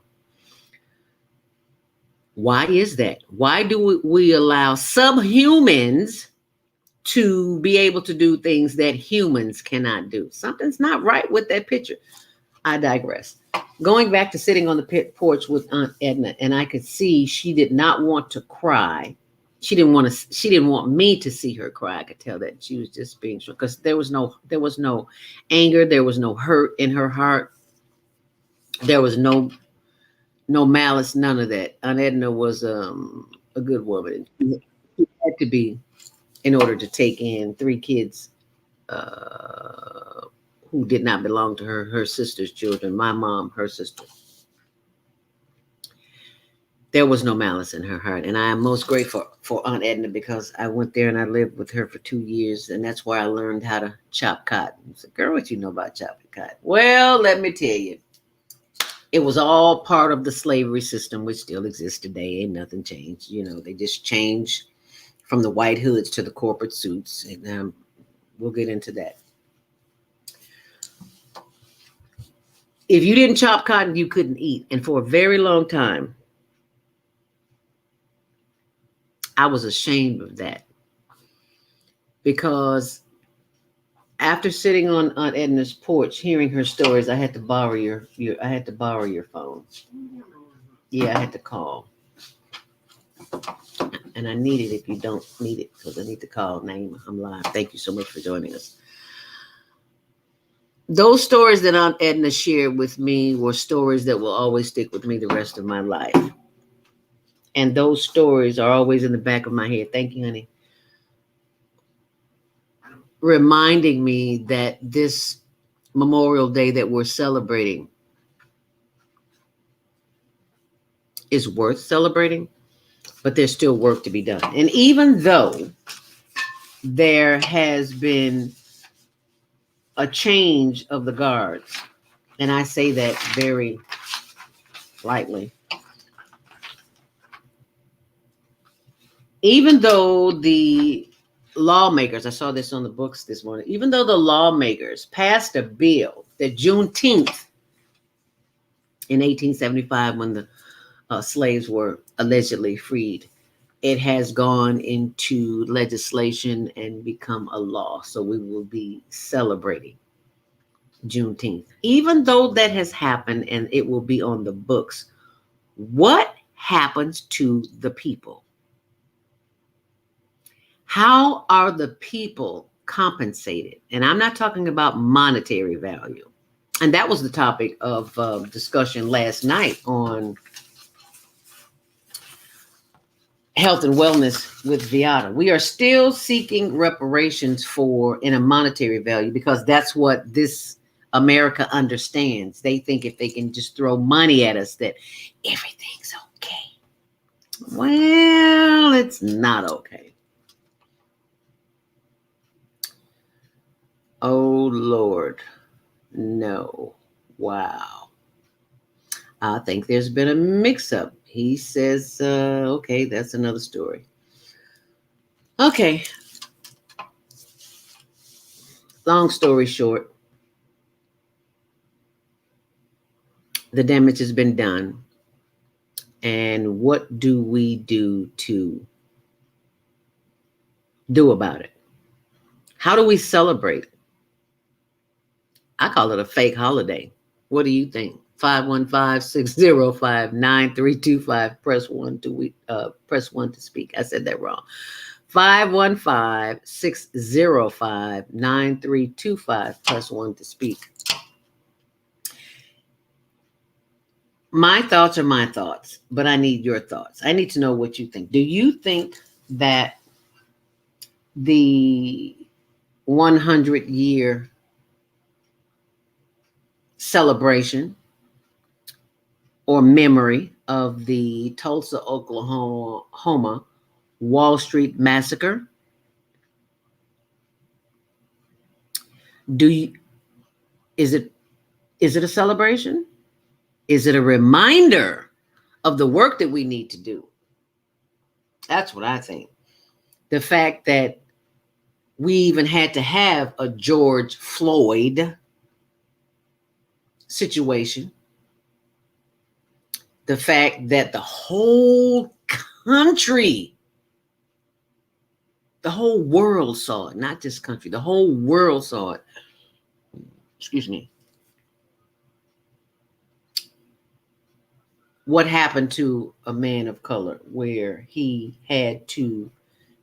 Why is that? Why do we allow subhumans to be able to do things that humans cannot do? Something's not right with that picture. I digress. Going back to sitting on the porch with Aunt Edna, and I could see she did not want to cry. She didn't want me to see her cry. I could tell that she was just being sure, because there was no anger, there was no hurt in her heart. There was no malice, none of that. Aunt Edna was a good woman. She had to be, in order to take in 3 kids who did not belong to her sister's children, my mom, her sister. There was no malice in her heart. And I am most grateful for Aunt Edna, because I went there and I lived with her for 2 years. And that's where I learned how to chop cotton. I said, girl, what you know about chopping cotton? Well, let me tell you, it was all part of the slavery system, which still exists today. Ain't nothing changed. You know, they just changed from the white hoods to the corporate suits. And we'll get into that. If you didn't chop cotton, you couldn't eat. And for a very long time, I was ashamed of that, because after sitting on Aunt Edna's porch, hearing her stories, I had to borrow your phone. Yeah, I had to call. And I need it if you don't need it, because I need to call Naima. I'm live. Thank you so much for joining us. Those stories that Aunt Edna shared with me were stories that will always stick with me the rest of my life. And those stories are always in the back of my head. Thank you, honey. Reminding me that this Memorial Day that we're celebrating is worth celebrating, but there's still work to be done. And even though there has been a change of the guards, and I say that very lightly, even though the lawmakers, I saw this on the books this morning, even though the lawmakers passed a bill that Juneteenth in 1875, when the slaves were allegedly freed, it has gone into legislation and become a law. So we will be celebrating Juneteenth. Even though that has happened and it will be on the books, what happens to the people? How are the people compensated? And I'm not talking about monetary value. And that was the topic of discussion last night on health and wellness with Viata. We are still seeking reparations for in a monetary value, because that's what this America understands. They think if they can just throw money at us that everything's okay. Well, it's not okay. Oh, Lord. No. Wow. I think there's been a mix-up. He says, okay, that's another story. Okay. Long story short, the damage has been done. And what do we do to do about it? How do we celebrate? I call it a fake holiday. What do you think? 515-605-9325. Press 1 to speak. I said that wrong. 515-605-9325. Press 1 to speak. My thoughts are my thoughts, but I need your thoughts. I need to know what you think. Do you think that the 100-year celebration or memory of the Tulsa, Oklahoma Wall Street massacre, is it a celebration? Is it a reminder of the work that we need to do? That's what I think. The fact that we even had to have a George Floyd situation. The fact that the whole country, the whole world saw it, not just country, the whole world saw it. Excuse me. What happened to a man of color where he had to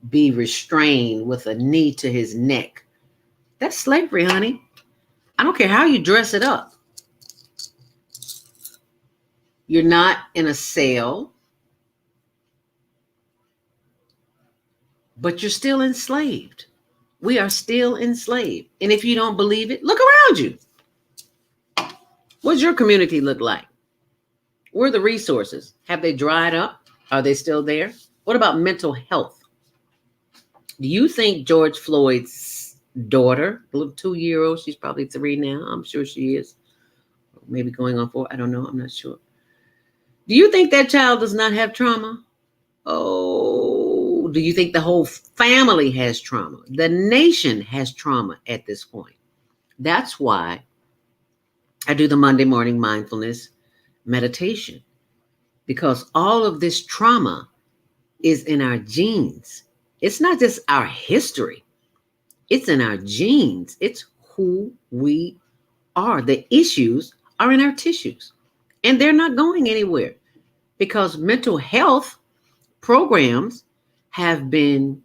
be restrained with a knee to his neck? That's slavery, honey. I don't care how you dress it up. You're not in a cell, but you're still enslaved. We are still enslaved. And if you don't believe it, look around you. What does your community look like? Where are the resources? Have they dried up? Are they still there? What about mental health? Do you think George Floyd's daughter, a little 2-year-old, she's probably 3 now, I'm sure she is, maybe going on 4, I don't know, I'm not sure. Do you think that child does not have trauma? Oh, do you think the whole family has trauma? The nation has trauma at this point. That's why I do the Monday morning mindfulness meditation, because all of this trauma is in our genes. It's not just our history. It's in our genes. It's who we are. The issues are in our tissues, and they're not going anywhere, because mental health programs have been,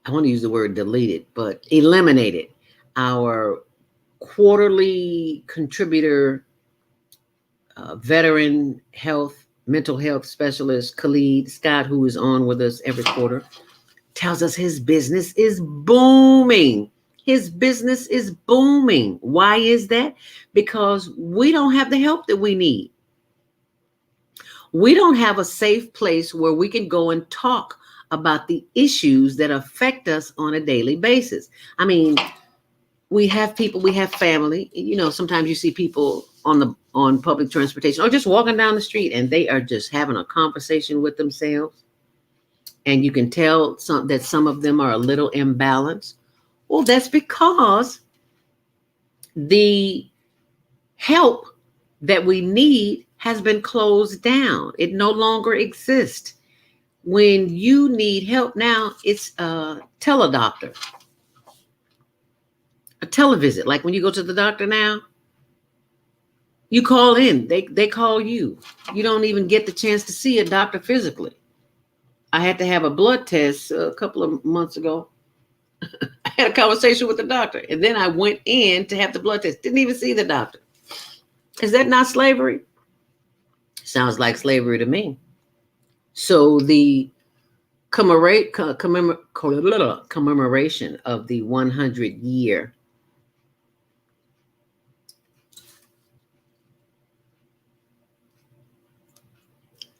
I want to use the word deleted, but eliminated. Our quarterly contributor, veteran health, mental health specialist, Khalid Scott, who is on with us every quarter, tells us his business is booming. His business is booming. Why is that? Because we don't have the help that we need. We don't have a safe place where we can go and talk about the issues that affect us on a daily basis. I mean, we have people, we have family. You know, sometimes you see people on public transportation or just walking down the street and they are just having a conversation with themselves. And you can tell that some of them are a little imbalanced. Well, that's because the help that we need has been closed down. It no longer exists. When you need help now, it's a teledoctor, a televisit. Like when you go to the doctor now, you call in, they call you. You don't even get the chance to see a doctor physically. I had to have a blood test a couple of months ago. I had a conversation with the doctor, and then I went in to have the blood test. Didn't even see the doctor. Is that not slavery? Sounds like slavery to me. So the commemoration of the 100-year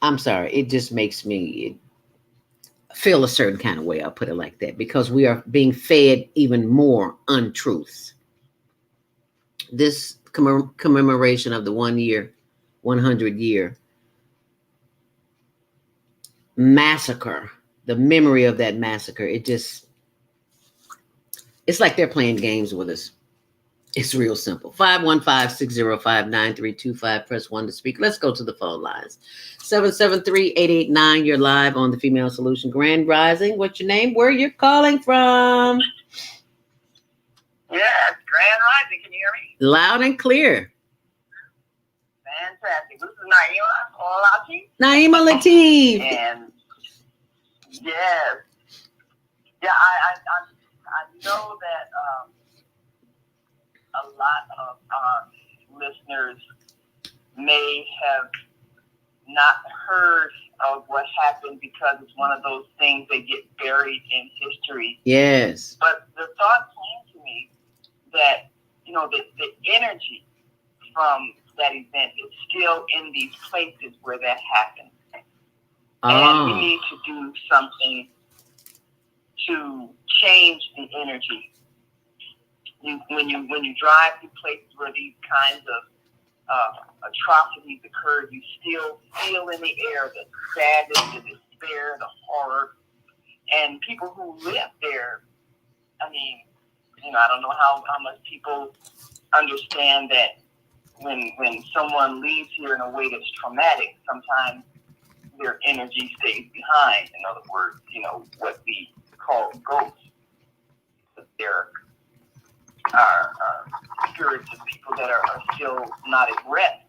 I'm sorry, it just makes me feel a certain kind of way. I'll put it like that, because we are being fed even more untruths. This commemoration of the 100-year massacre, the memory of that massacre, it's like they're playing games with us. It's real simple. 515-605-9325. Press 1 to speak. Let's go to the phone lines. 773-889. You're live on the Female Solution. Grand Rising. What's your name? Where you're calling from?
Yes, Grand Rising. Can you hear me?
Loud and clear.
Fantastic. This is Naima Olati.
Naima Latif.
And yes, yeah, I know that a lot of our listeners may have not heard of what happened because it's one of those things that get buried in history.
Yes.
But the thought came to me that, you know, the energy from that event is still in these places where that happened. And we need to do something to change the energy. When you drive through places where these kinds of atrocities occurred, you still feel in the air the sadness, the despair, the horror. And people who live there, I mean, you know, I don't know how much people understand that when someone leaves here in a way that's traumatic, sometimes their energy stays behind. In other words, you know, what we call ghosts. There are spirits of people that are still not at rest.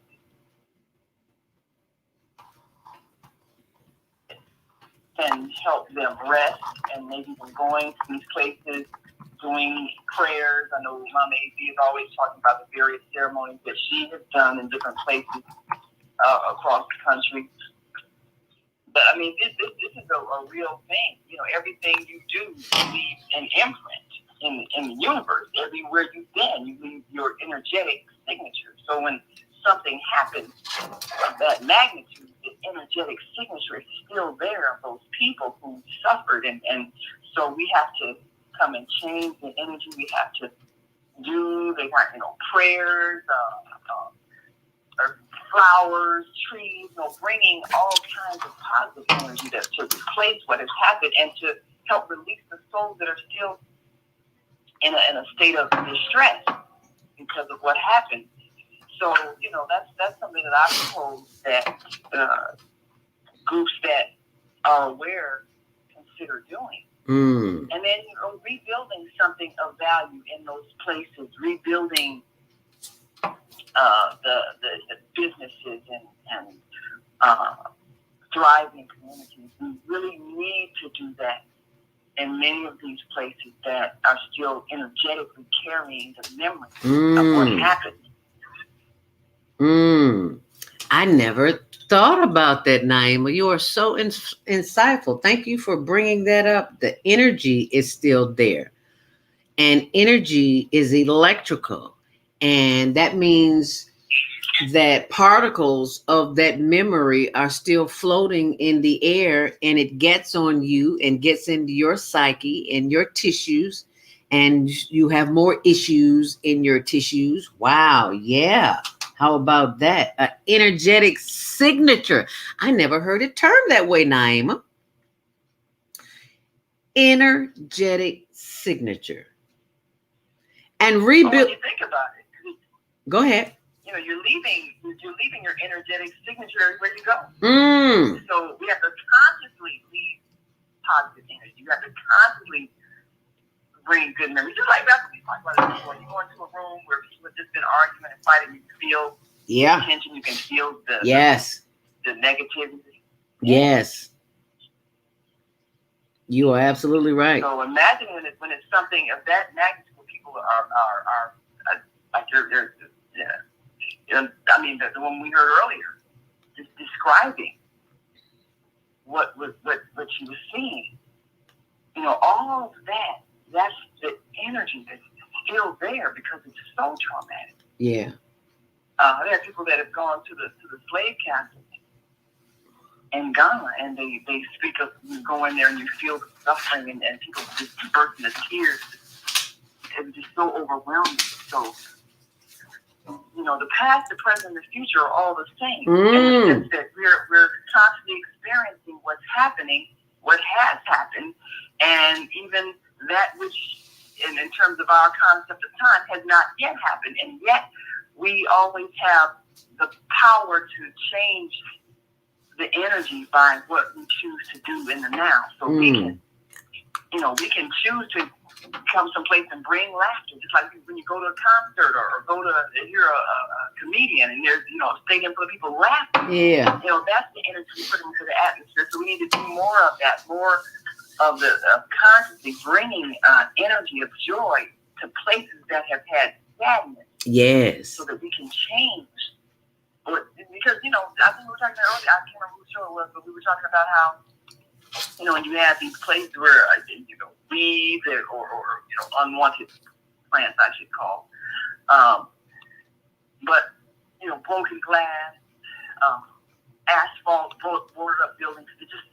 And help them rest, and maybe we're going to these places doing prayers. I know Mama A.Z. is always talking about the various ceremonies that she has done in different places across the country. But I mean, this is a real thing. You know, everything you do, you leave an imprint in the universe. Everywhere you've been, you leave your energetic signature. So when something happens of that magnitude, the energetic signature is still there of those people who suffered. And so we have to come and change the energy. We have to do the, you know, prayers, or flowers, trees, you know, bringing all kinds of positive energy to replace what has happened and to help release the souls that are still in a state of distress because of what happened. So, you know, that's something that I propose that groups that are aware consider doing. And then, you know, rebuilding something of value in those places, rebuilding the businesses and thriving communities. We really need to do that in many of these places that are still energetically carrying the memory of what happened.
I never thought about that, Naima. You are so insightful. Thank you for bringing that up. The energy is still there, and energy is electrical, and that means that particles of that memory are still floating in the air, and it gets on you and gets into your psyche and your tissues, and you have more issues in your tissues. Wow, yeah. How about that? An energetic signature. I never heard it termed that way, Naima. Energetic signature. And rebuild.
Well, when you think about it,
go ahead.
You know, you're leaving your energetic signature everywhere you go. So we have to consciously leave positive energy. You have to constantly bring good memories. Just like that's what we talked about before. You go into a room where people have just been arguing and fighting, you can feel the tension, you can feel the negativity.
Yes. You are absolutely right.
So imagine when it's something of that magnitude, where people are like they're I mean, the one we heard earlier, just describing what she was seeing. You know, all of that's the energy that's still there because it's so traumatic.
Yeah.
There are people that have gone to the slave castles in Ghana, and they speak of you go in there and you feel the suffering, and people just burst into tears. It's just so overwhelming. So, you know, the past, the present, and the future are all the same. In the sense that we're constantly experiencing what's happening, what has happened, and even that which, in terms of our concept of time, has not yet happened. And yet, we always have the power to change the energy by what we choose to do in the now. So we can choose to come someplace and bring laughter, just like when you go to a concert or go to hear a comedian and there's a stadium full of people laughing.
Yeah.
You know, that's the energy we put into the atmosphere. So we need to do more of that, more of the consciously bringing energy of joy to places that have had sadness.
Yes.
So that we can change. Because, I think we were talking about earlier, I can't remember whose show it was, but we were talking about how, when you have these places where, weeds or unwanted plants, I should call. But, broken glass, asphalt, boarded up buildings, it's just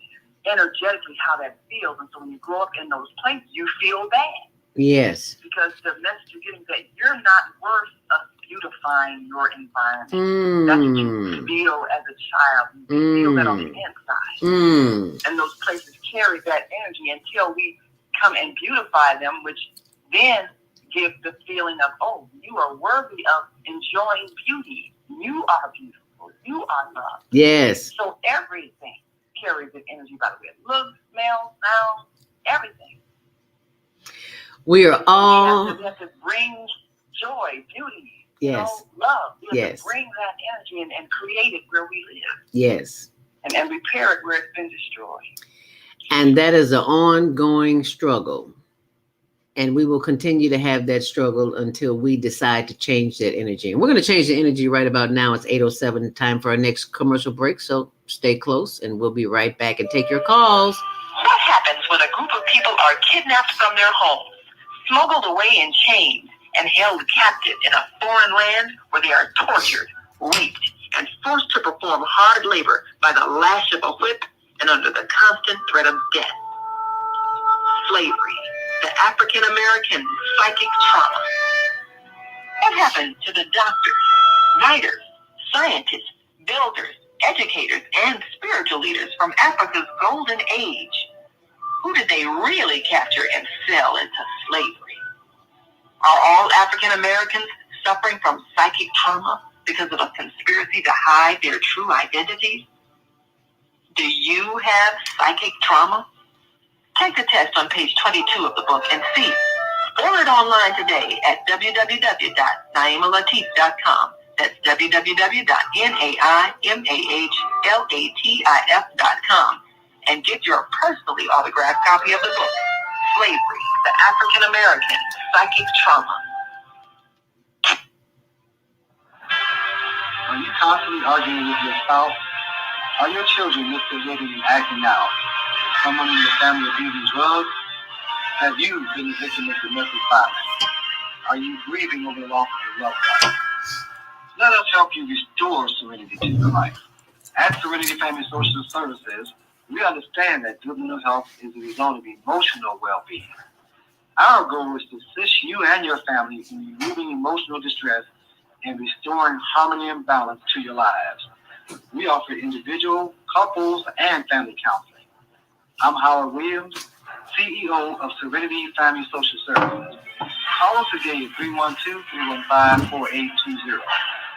energetically how that feels. And so when you grow up in those places, you feel bad.
Yes.
Because the message you're getting that you're not worth beautifying your environment. That's what you feel as a child. You feel that on the inside. And those places carry that energy until we come and beautify them, which then give the feeling of, oh, you are worthy of enjoying beauty. You are beautiful. You are loved.
Yes.
So everything carries an energy, by the way. Look, smell, sound, everything.
We are all...
We have to bring joy, beauty,
yes,
love. We have
yes,
to bring that energy and create it where we live.
Yes.
And repair it where it's been destroyed.
And that is an ongoing struggle. And we will continue to have that struggle until we decide to change that energy. And we're going to change the energy right about now. It's 8:07, time for our next commercial break. So stay close and we'll be right back and take your calls.
What happens when a group of people are kidnapped from their homes, smuggled away in chains, and held captive in a foreign land where they are tortured, raped, and forced to perform hard labor by the lash of a whip and under the constant threat of death? Slavery, the African American psychic trauma. What happened to the doctors, writers, scientists, builders, educators, and spiritual leaders from Africa's golden age? Who did they really capture and sell into slavery? Are all African Americans suffering from psychic trauma because of a conspiracy to hide their true identities? Do you have psychic trauma? Take the test on page 22 of the book and see. Order it online today at www.naimalatif.com. That's www.naimahLatif.com and get your personally autographed copy of the book, Slavery, the African American Psychic Trauma.
Are you constantly arguing with your spouse? Are your children misbehaving and acting out? Is someone in your family abusing drugs? Have you been a victim of domestic violence? Are you grieving over the loss of a loved one? Let us help you restore serenity to your life. At Serenity Family Social Services, we understand that good mental health is a result of emotional well-being. Our goal is to assist you and your family in removing emotional distress and restoring harmony and balance to your lives. We offer individual, couples, and family counseling. I'm Howard Williams, CEO of Serenity Family Social Services. Call us today at 312-315-4820.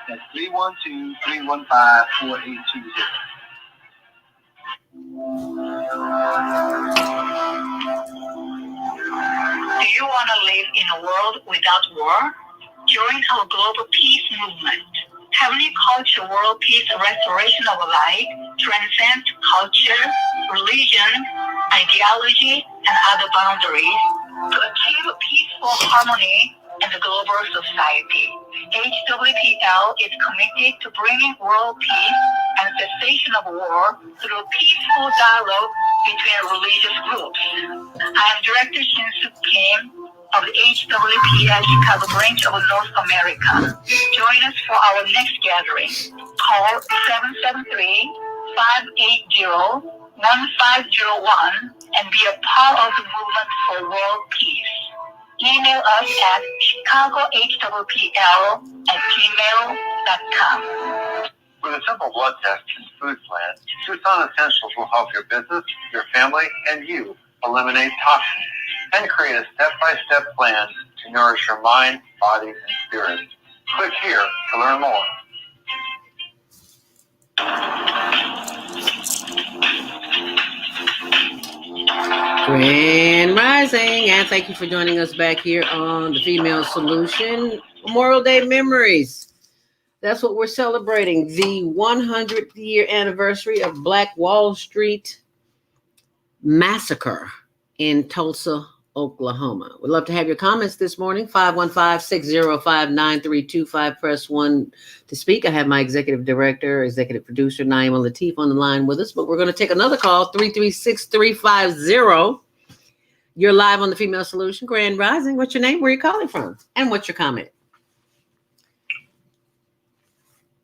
That's 312-315-4820.
Do you want to live in a world without war? Join our global peace movement. Heavenly Culture World Peace Restoration of Life transcends culture, religion, ideology, and other boundaries to achieve peaceful harmony in the global society. HWPL is committed to bringing world peace and cessation of war through peaceful dialogue between religious groups. I am Director Shin-Suk Kim of the HWPL Chicago branch of North America. Join us for our next gathering. Call 773-580-1501 and be a part of the movement for world peace. Email us at chicagohwpl@gmail.com.
With a simple blood test and food plan, Tucson Essentials will help your business, your family, and you eliminate toxins and create a step-by-step plan to nourish your mind, body, and spirit. Click here to learn more.
Grand Rising, and thank you for joining us back here on the Female Solution Memorial Day Memories. That's what we're celebrating, the 100th year anniversary of Black Wall Street Massacre in Tulsa, Oklahoma. We'd love to have your comments this morning. 515-605-9325. Press 1 to speak. I have my executive director, executive producer, Naima Latif, on the line with us, but we're going to take another call, 336-350. You're live on the Female Solution. Grand Rising. What's your name? Where are you calling from? And what's your comment?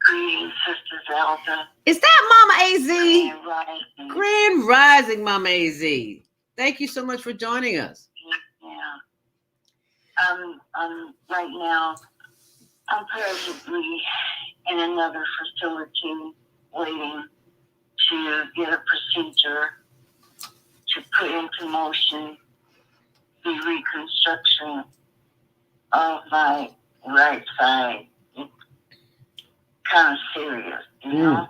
Greetings, Sister Zelda.
Is that Mama AZ?
Grand Rising.
Grand Rising, Mama AZ. Thank you so much for joining us.
Yeah. Right now, I'm presently in another facility waiting to get a procedure to put into motion the reconstruction of my right side. It's kind of serious, you know?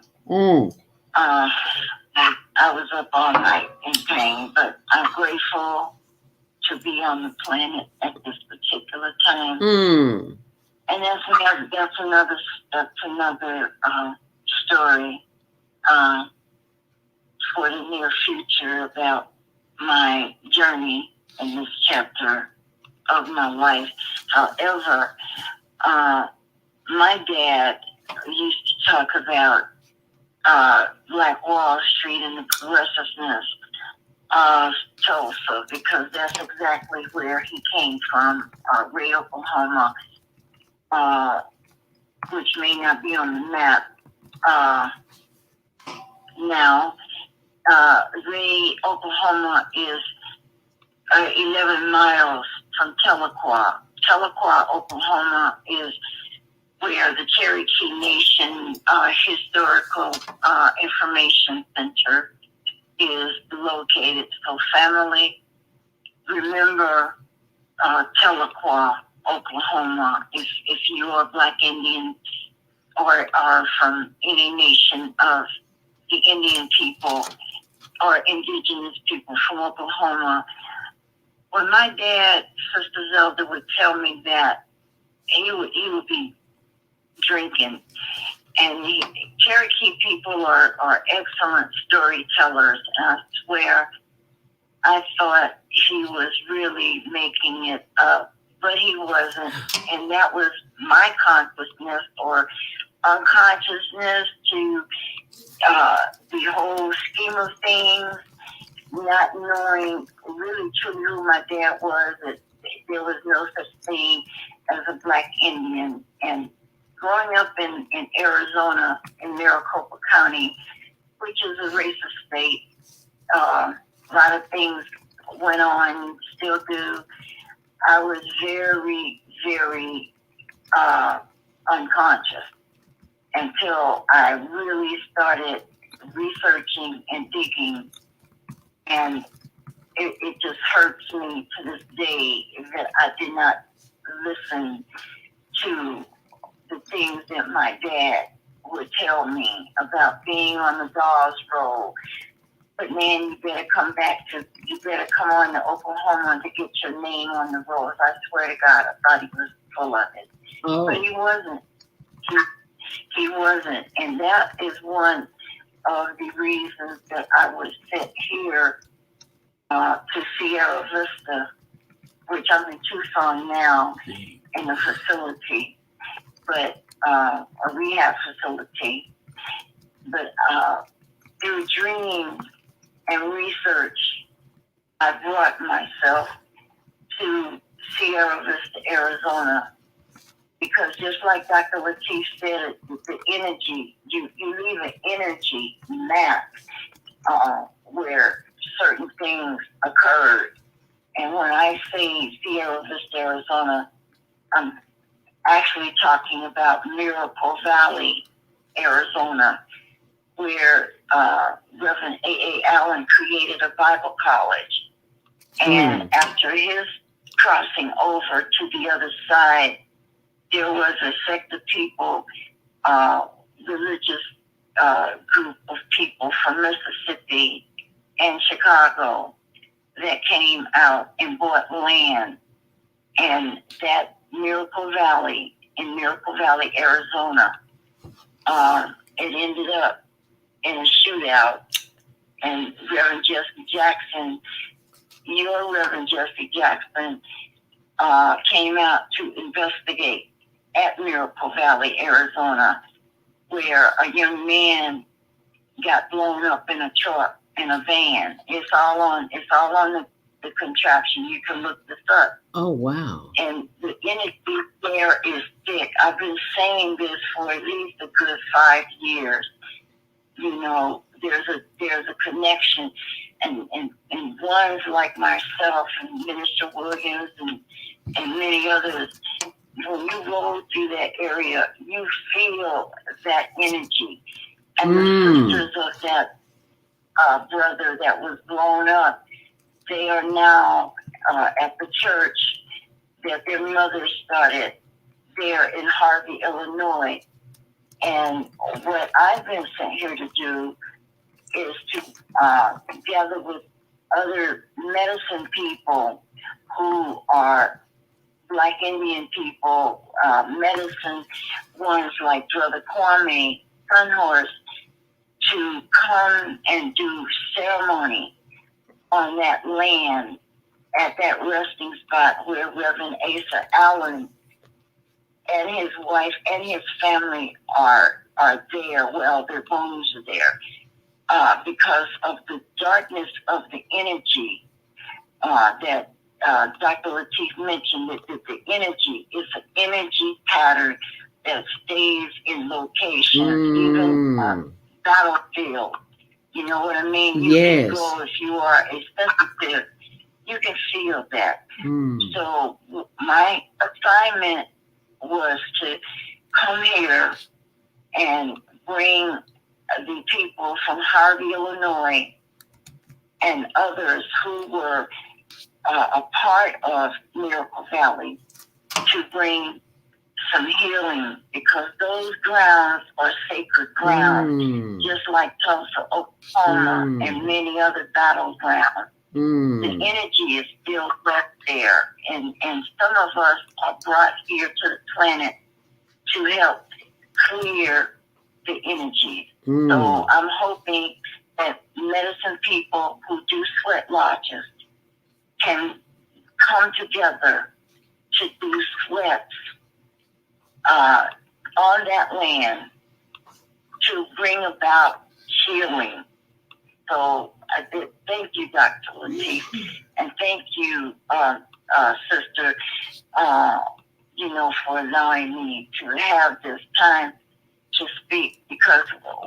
I was up all night in pain, but I'm grateful to be on the planet at this particular time. And that's another story for the near future about my journey in this chapter of my life. However, my dad used to talk about Black Wall Street and the progressiveness of Tulsa, because that's exactly where he came from, Ray, Oklahoma, which may not be on the map now. Ray, Oklahoma is 11 miles from Tahlequah. Tahlequah, Oklahoma is where the Cherokee Nation Historical Information Center is located. So family, remember Tahlequah, Oklahoma. If you are Black Indian or are from any nation of the Indian people or indigenous people from Oklahoma, when my dad, Sister Zelda, would tell me that, he would be drinking. And Cherokee people are excellent storytellers. And I swear, I thought he was really making it up, but he wasn't. And that was my consciousness or unconsciousness to the whole scheme of things, not knowing really truly who my dad was, that there was no such thing as a black Indian. And growing up in Arizona, in Maricopa County, which is a racist state, a lot of things went on, still do. I was very, very unconscious until I really started researching and digging. And it just hurts me to this day that I did not listen to the things that my dad would tell me about being on the Dawes Road. But man, you better come on to Oklahoma to get your name on the rolls. I swear to God, I thought he was full of it.
Oh.
But he wasn't. He wasn't. And that is one of the reasons that I was sent here to Sierra Vista, which I'm in Tucson now, in a facility, but a rehab facility. But through dreams and research, I brought myself to Sierra Vista, Arizona, because just like Dr. Lateef said, the energy, you leave an energy map where certain things occurred. And when I say Sierra Vista, Arizona, I'm actually talking about Miracle Valley, Arizona, where Reverend A.A. Allen created a Bible college. And after his crossing over to the other side, there was a sect of people, religious group of people from Mississippi and Chicago that came out and bought land. And that Miracle Valley, in Miracle Valley, Arizona, it ended up in a shootout. And Reverend Jesse Jackson, your Reverend Jesse Jackson, came out to investigate at Miracle Valley, Arizona, where a young man got blown up in a truck, in a van. It's all on the contraption. You can look this up.
Oh, wow.
And the energy there is thick. I've been saying this for at least a good 5 years. You know, there's a connection, and ones like myself and Minister Williams and many others, when you roll through that area, you feel that energy. And the sisters of that brother that was blown up, they are now at the church that their mother started there in Harvey, Illinois. And what I've been sent here to do is to gather with other medicine people who are Black Indian people, medicine ones like Brother Kwame Sunhorse, to come and do ceremony on that land at that resting spot where Reverend Asa Allen and his wife and his family are there. Well, their bones are there because of the darkness of the energy that Dr. Lateef mentioned, that the energy is an energy pattern that stays in locations, even battlefield. You know what I mean? You can go, if you are a sensitive, you can feel that. So my assignment was to come here and bring the people from Harvey, Illinois, and others who were a part of Miracle Valley to bring some healing, because those grounds are sacred grounds, just like Tulsa, Oklahoma, and many other battlegrounds. The energy is still left there, and some of us are brought here to the planet to help clear the energy.
Mm.
So I'm hoping that medicine people who do sweat lodges can come together to do sweats on that land to bring about healing. So I did thank you, Dr. Latif, and thank you, Sister, for allowing me to have this time to speak, because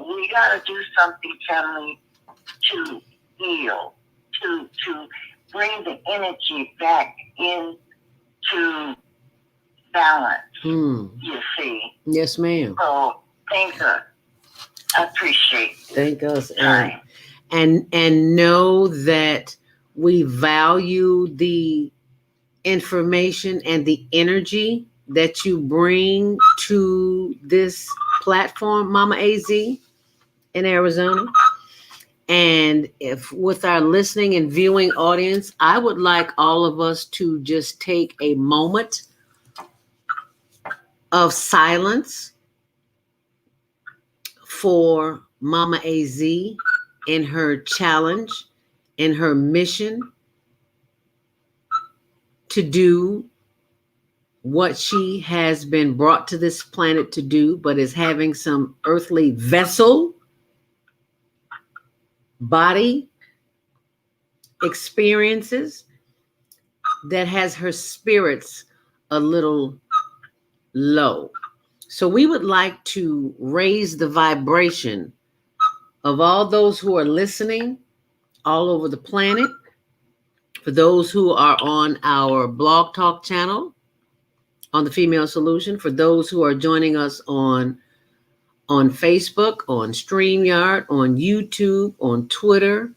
we got to do something, family, to heal, to bring the energy back into balance. You see.
Yes, ma'am.
So thank us. I appreciate it.
Thank us,
Time.
and know that we value the information and the energy that you bring to this platform, Mama AZ in Arizona. And if with our listening and viewing audience, I would like all of us to just take a moment of silence for Mama AZ in her challenge, in her mission to do what she has been brought to this planet to do, but is having some earthly vessel, body experiences that has her spirits a little low. So we would like to raise the vibration of all those who are listening all over the planet, for those who are on our Blog Talk channel on the Female Solution, for those who are joining us on Facebook, on StreamYard, on YouTube, on Twitter,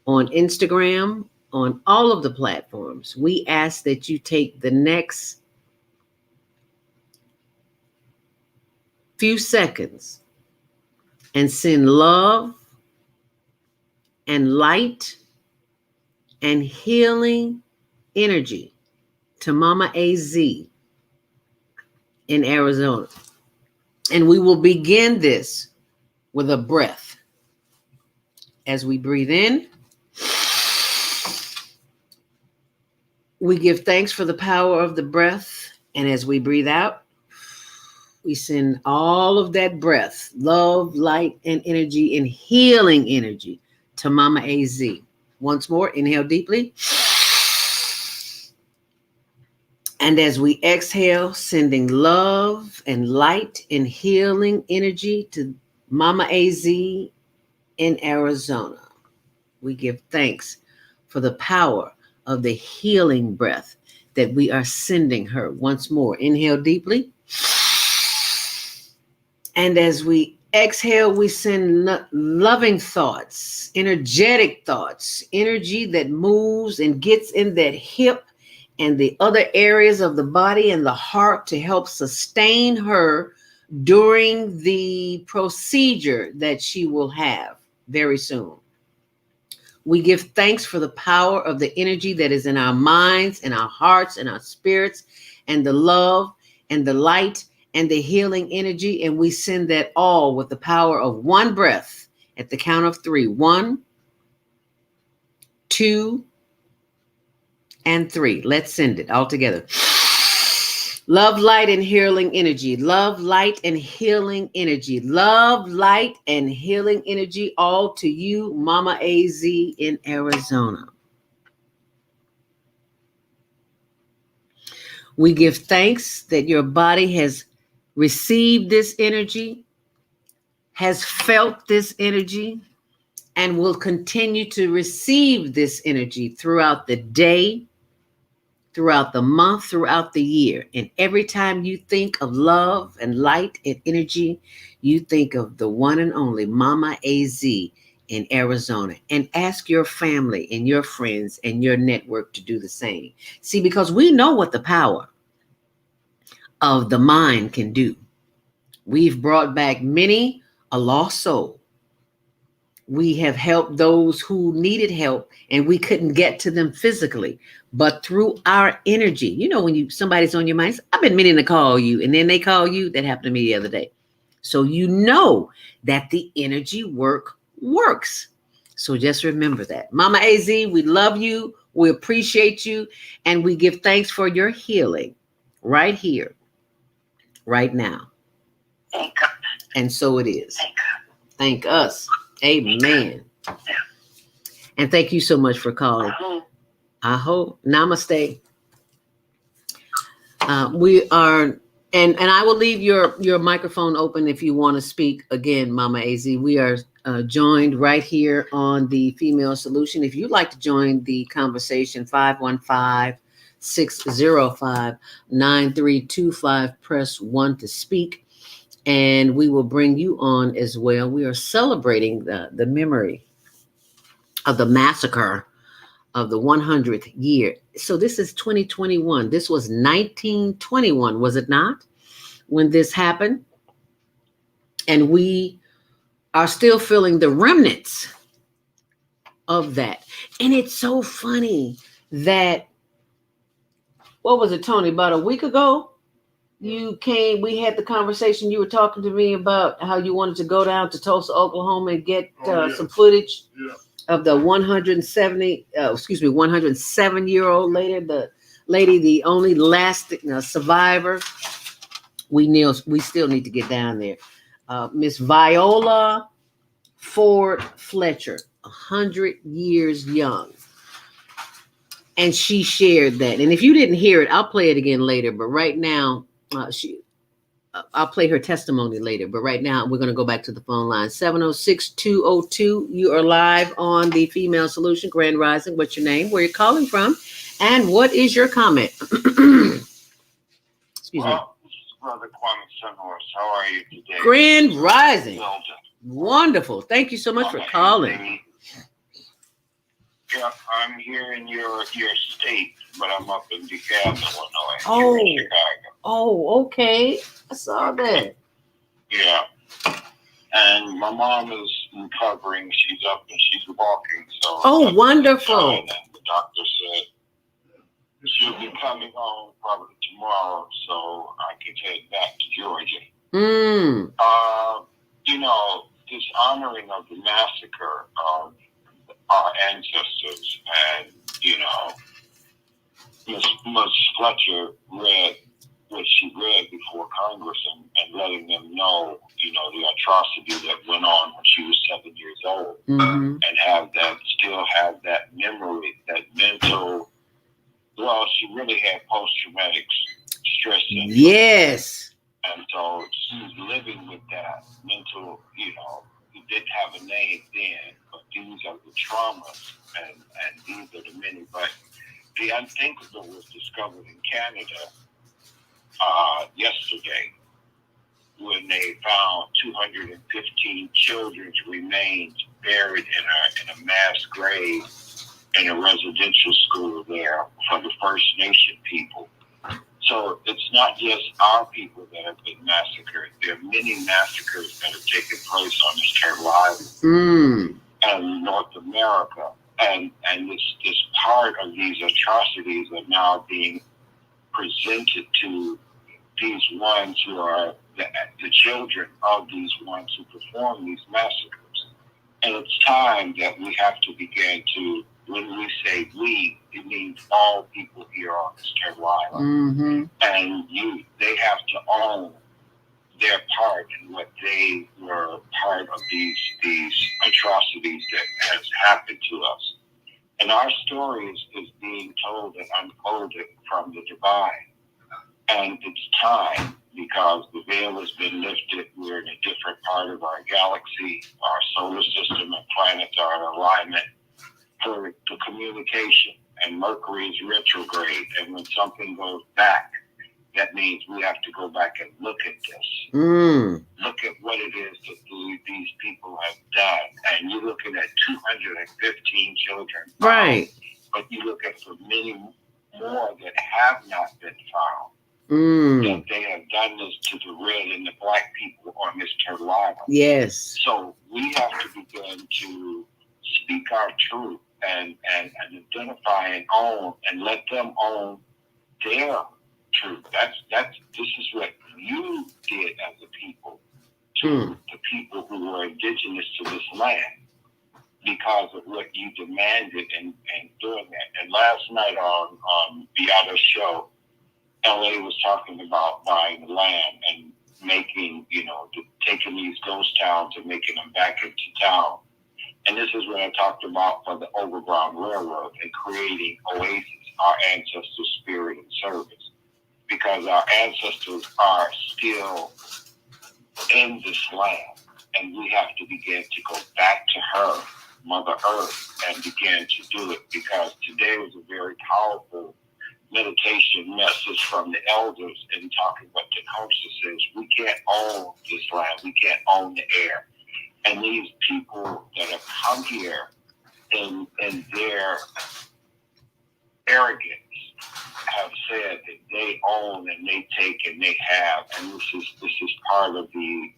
on Instagram, on all of the platforms. We ask that you take the next few seconds and send love and light and healing energy to Mama AZ in Arizona. And we will begin this with a breath. As we breathe in, we give thanks for the power of the breath. And as we breathe out, we send all of that breath, love, light, and energy, and healing energy to Mama AZ. Once more, inhale deeply. And as we exhale, sending love and light and healing energy to Mama AZ in Arizona. We give thanks for the power of the healing breath that we are sending her. Once more, inhale deeply. And as we exhale, we send loving thoughts, energetic thoughts, energy that moves and gets in that hip and the other areas of the body and the heart to help sustain her during the procedure that she will have very soon. We give thanks for the power of the energy that is in our minds and our hearts and our spirits, and the love and the light and the healing energy. And we send that all with the power of one breath at the count of 3. 1, 2, and 3. Let's send it all together. Love, light, and healing energy. Love, light, and healing energy. Love, light, and healing energy all to you, Mama AZ in Arizona. We give thanks that your body has received this energy, has felt this energy, and will continue to receive this energy throughout the day, throughout the month, throughout the year. And every time you think of love and light and energy, you think of the one and only Mama AZ in Arizona. And ask your family and your friends and your network to do the same. See, because we know what the power of the mind can do. We've brought back many a lost soul. We have helped those who needed help and we couldn't get to them physically, but through our energy. You know, when somebody's on your mind, I've been meaning to call you, and then they call you. That happened to me the other day. So you know that the energy work works. So just remember that. Mama AZ, we love you. We appreciate you. And we give thanks for your healing right here, right now.
Thank God.
And so it is.
Thank God.
Thank us. Amen. And thank you so much for calling. Aho. Namaste. We are, and I will leave your microphone open if you want to speak again, Mama AZ. We are joined right here on the Female Solution. If you'd like to join the conversation, 515-605-9325, press 1 to speak, and we will bring you on as well. We are celebrating the memory of the massacre of the 100th year. So this is 2021. This was 1921, was it not? When this happened. And we are still feeling the remnants of that. And it's so funny that, what was it, Tony, about a week ago? You came, we had the conversation. You were talking to me about how you wanted to go down to Tulsa, Oklahoma and get some footage of the 107-year-old lady, the only last survivor. We still need to get down there. Miss Viola Ford Fletcher, 100 years young. And she shared that. And if you didn't hear it, I'll play it again later. But right now, I'll play her testimony later. But right now, we're going to go back to the phone line. 706-202. You are live on the Female Solution, Grand Rising. What's your name? Where you're calling from? And what is your comment? Excuse me.
This is Brother Kwame Sunhorse. How are you today?
Grand Rising.
Well done.
Wonderful. Thank you so much for calling.
Yeah, I'm here in your state, but I'm up in DeKalb, Illinois.
Oh.
Here in Chicago.
Oh, okay. I saw that.
Yeah. And my mom is recovering. She's up and she's walking. So.
Oh, wonderful.
And the doctor said she'll be coming home probably tomorrow, so I can head back to Georgia. This honoring of the massacre of our ancestors, and Miss Fletcher read what she read before Congress and letting them know, the atrocity that went on when she was 7 years old, and still have that memory, that mental. Well, she really had post-traumatic stress syndrome. Yes. And so she's living with that mental, it didn't have a name then, but these are the traumas, and these are the many. But the unthinkable was discovered in Canada yesterday when they found 215 children's remains buried in a mass grave in a residential school there for the First Nation people. So it's not just our people that have been massacred. There are many massacres that have taken place on this terrible island and North America. And this part of these atrocities are now being presented to these ones who are the children of these ones who perform these massacres. And it's time that we have to begin to, when we say we, it means all people here on this terrible island. And they have to own their part in what they were part of these atrocities that has happened to us. And our story is being told and unfolded from the divine. And it's time, because the veil has been lifted. We're in a different part of our galaxy. Our solar system and planets are in alignment for the communication. And Mercury is retrograde. And when something goes back, that means we have to go back and look at this. Look at what it is that these people have done. And you're looking at 215 children.
Right.
But you look at for many more that have not been found. That they have done this to the red and the black people on this terrible island. Yes. So we have to begin to speak our truth and identify and own and let them own their truth. This is what you did as a people to the people who were indigenous to this land because of what you demanded and doing that. And last night on Beato's show, LA was talking about buying land and making, taking these ghost towns and making them back into town. And this is what I talked about for the Overground Railroad and creating oases, our ancestors' spirit and service. Because our ancestors are still in this land, and we have to begin to go back to her, Mother Earth, and begin to do it. Because today was a very powerful meditation message from the elders in talking what Tecumseh says. We can't own this land. We can't own the air. And these people that have come here in their arrogance have said that they own and they take and they have. And this is part of the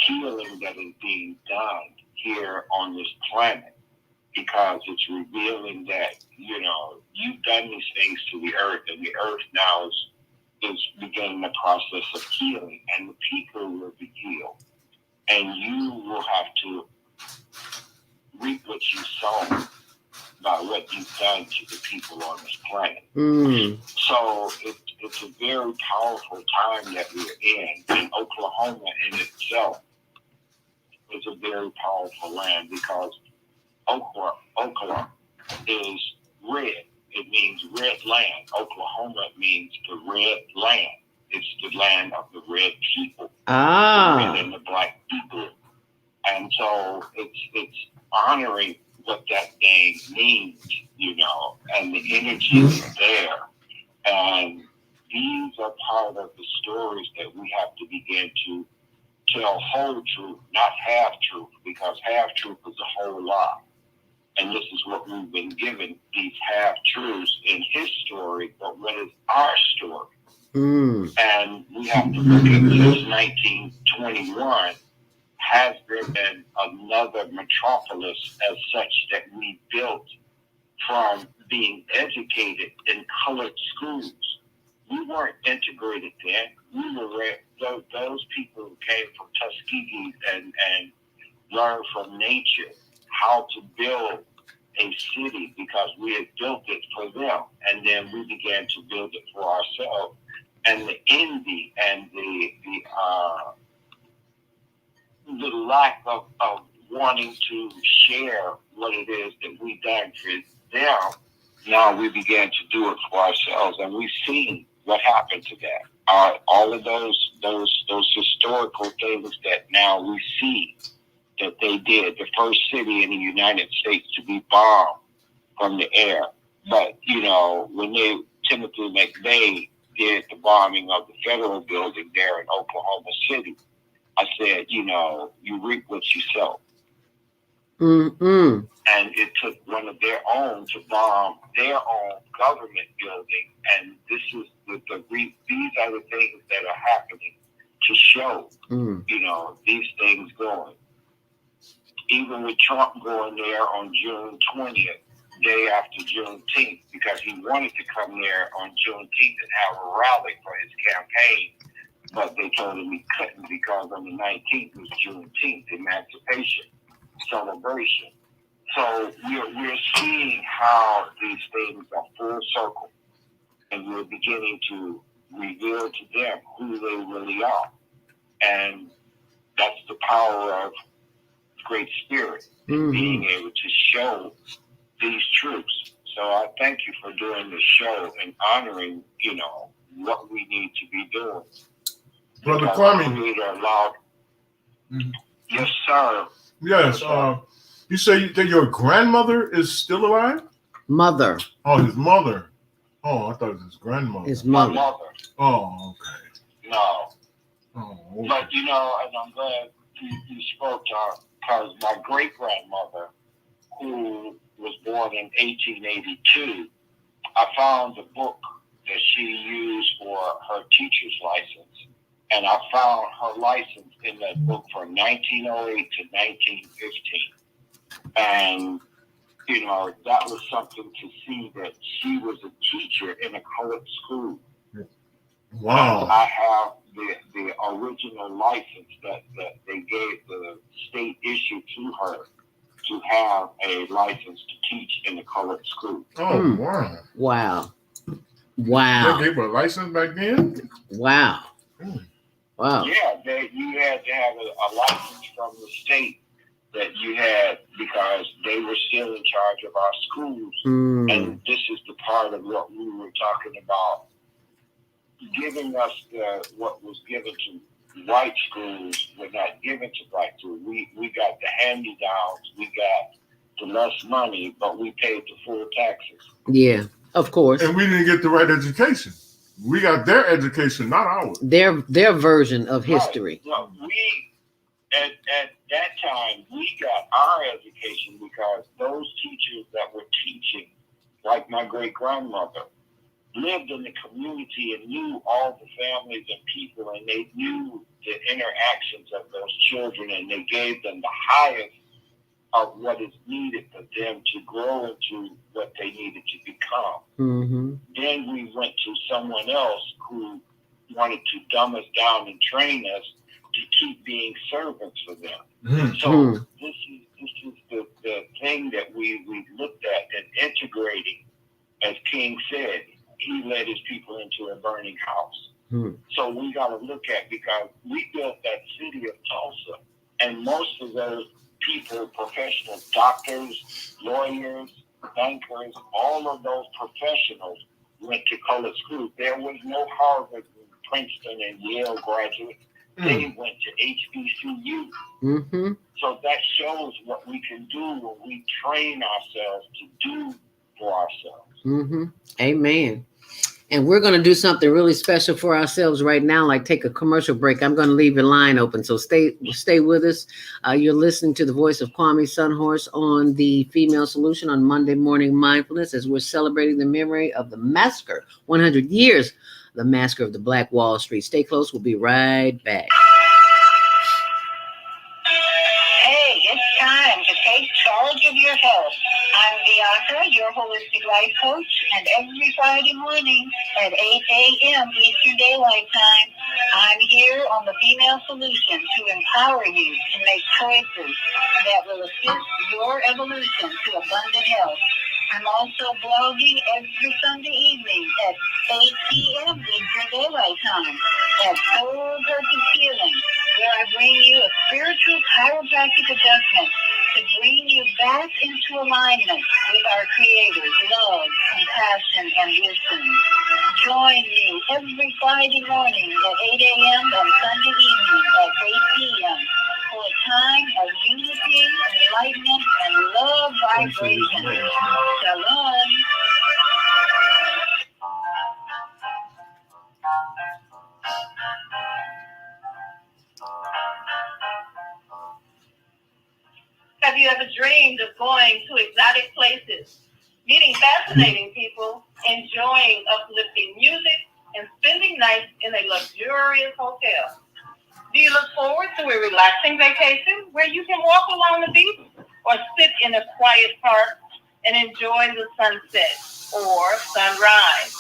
healing that is being done here on this planet, because it's revealing that, you've done these things to the earth, and the earth now is beginning the process of healing, and the people will be healed. And you will have to reap what you sow by what you've done to the people on this planet. So it's a very powerful time that we're in. And Oklahoma in itself is a very powerful land, because Okla is red. It means red land. Oklahoma means the red land. It's the land of the red people. The red and the black people. And so it's honoring what that name means, and the energy is there. And these are part of the stories that we have to begin to tell whole truth, not half truth, because half truth is a whole lie. And this is what we've been given, these half truths in his story, but what is our story? And we have to look at since 1921, has there been another metropolis as such that we built from being educated in colored schools? We weren't integrated then. We were those people who came from Tuskegee and learned from nature how to build a city, because we had built it for them, and then we began to build it for ourselves. And the envy and the lack of wanting to share what it is that we done for them, now we began to do it for ourselves, and we've seen what happened to that. All of those historical things that now we see that they did. The first city in the United States to be bombed from the air. But, when Timothy McVeigh did the bombing of the federal building there in Oklahoma City, I said, you reap what you sow. And it took one of their own to bomb their own government building. And this is these are the things that are happening to show, these things going. Even with Trump going there on June 20th, day after Juneteenth, because he wanted to come there on Juneteenth and have a rally for his campaign, but they told him he couldn't, because on the 19th was Juneteenth, Emancipation celebration. So we're seeing how these things are full circle, and we're beginning to reveal to them who they really are. And that's the power of Great Spirit, being able to show these truths. So I thank you for doing the show and honoring, what we need to be doing.
Brother Kwame.
Yes, sir.
Yes. You say that your grandmother is still alive?
Mother.
Oh, his mother. Oh, I thought it was his grandmother.
His mother.
My mother.
Oh, okay.
No.
Oh, okay.
But, and I'm glad you spoke to her, because my great-grandmother, who was born in 1882, I found the book that she used for her teacher's license. And I found her license in that book from 1908 to 1915. And, that was something to see, that she was a teacher in a colored school.
Wow.
I have the original license that they gave the state issued to her to have a license to teach in the colored school.
Oh, wow.
Wow.
They
Wow.
gave her a license back then?
Wow.
Mm.
Wow.
Yeah, you had to have a license from the state that you had because they were still in charge of our schools. And this is the part of what we were talking about, giving us what was given to white schools were not given to black schools. We got the hand-me-downs, we got the less money, but we paid the full taxes.
Yeah, of course.
And we didn't get the right education. We got their education, not ours.
Their version of history.
Right. Well, we at that time we got our education because those teachers that were teaching, like my great grandmother, lived in the community and knew all the families and people, and they knew the interactions of those children, and they gave them the highest of what is needed for them to grow into what they needed to become.
Mm-hmm.
Then we went to someone else who wanted to dumb us down and train us to keep being servants for them.
Mm-hmm.
So this is the thing that we looked at and integrating. As King said, he led his people into a burning house.
Mm-hmm.
So we got to look at, because we built that city of Tulsa, and most of those people, professional doctors, lawyers, bankers, all of those professionals went to colored schools. There was no Harvard, Princeton, and Yale graduates. They went to HBCU.
Mm-hmm.
So that shows what we can do when we train ourselves to do for ourselves.
Mm-hmm. Amen. And we're going to do something really special for ourselves right now, like take a commercial break. I'm going to leave your line open, so stay with us. You're listening to the voice of Kwame Sunhorse on the Female Solution on Monday Morning Mindfulness, as we're celebrating the memory of the massacre, 100 years, the massacre of the Black Wall Street. Stay close. We'll be right back.
Hey, it's time to take charge of your health. I'm Bianca, your holistic life coach, and every Friday morning at 8 a.m. Eastern Daylight Time, I'm here on the Female Solution to empower you to make choices that will assist your evolution to abundant health. I'm also blogging every Sunday evening at 8 p.m. Eastern Daylight Time at Soul Purpose Healing, where I bring you a spiritual chiropractic adjustment to bring you back into alignment with our Creator's love, compassion, and wisdom. Join me every Friday morning at 8 a.m. and Sunday evening at 8 p.m. for a time of unity, enlightenment, and love vibration. Shalom. Have you ever dreamed of going to exotic places, meeting fascinating people, enjoying uplifting music, and spending nights in a luxurious hotel? Do you look forward to a relaxing vacation where you can walk along the beach or sit in a quiet park and enjoy the sunset or sunrise?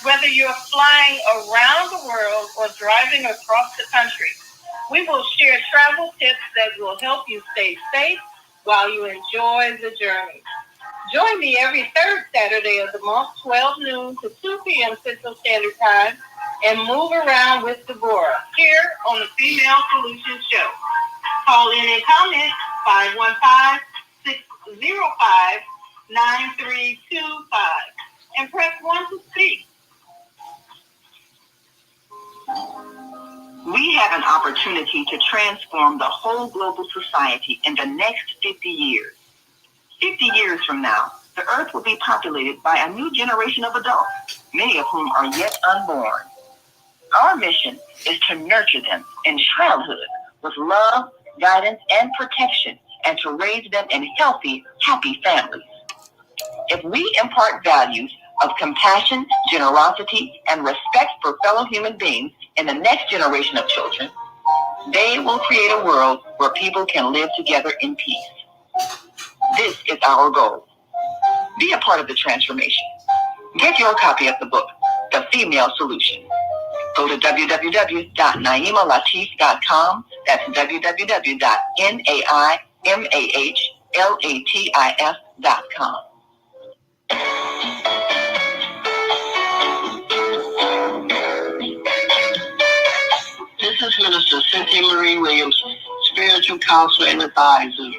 Whether you're flying around the world or driving across the country, we will share travel tips that will help you stay safe while you enjoy the journey. Join me every third Saturday of the month, 12 noon to 2 p.m. Central Standard Time, and move around with Deborah here on the Female Solution Show. Call in and comment 515-605-9325 and press 1 to speak. We have an opportunity to transform the whole global society in the next 50 years. 50 years from now, the earth will be populated by a new generation of adults, many of whom are yet unborn. Our mission is to nurture them in childhood with love, guidance, and protection, and to raise them in healthy, happy families. If we impart values of compassion, generosity, and respect for fellow human beings in the next generation of children, they will create a world where people can live together in peace. This is our goal. Be a part of the transformation. Get your copy of the book, The Female Solution. Go to www.naimalatif.com. That's www.naimalatif.com. This is Minister Cynthia Marie Williams, spiritual counselor and advisor.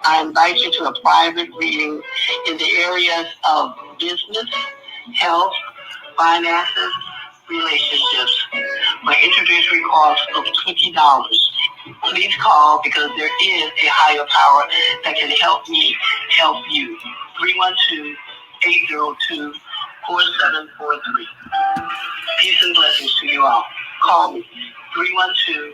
I invite you to a private reading in the areas of business, health, finances, relationships. My introductory cost of $20. Please call because there is a higher power that can help me help you. 312-802-4743. Peace and blessings to you all. Call me. 312-802-4743.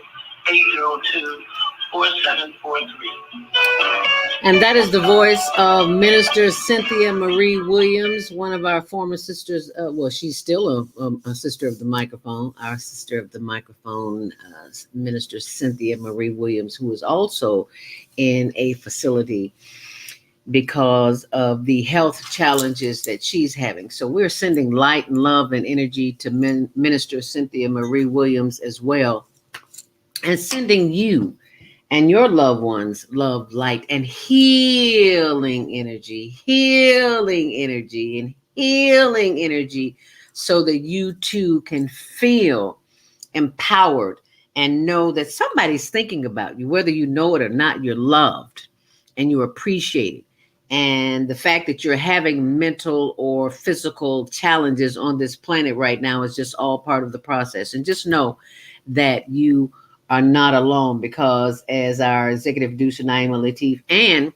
And that is the voice of Minister Cynthia Marie Williams, one of our former sisters. Well, she's still a sister of the microphone, our sister of the microphone, Minister Cynthia Marie Williams, who is also in a facility because of the health challenges that she's having. So we're sending light and love and energy to Minister Cynthia Marie Williams as well, and sending you and your loved ones love, light, and healing energy, and healing energy, so that you too can feel empowered and know that somebody's thinking about you, whether you know it or not. You're loved and you're appreciated. And the fact that you're having mental or physical challenges on this planet right now is just all part of the process. And just know that you are not alone, because as our executive producer Naima Latif and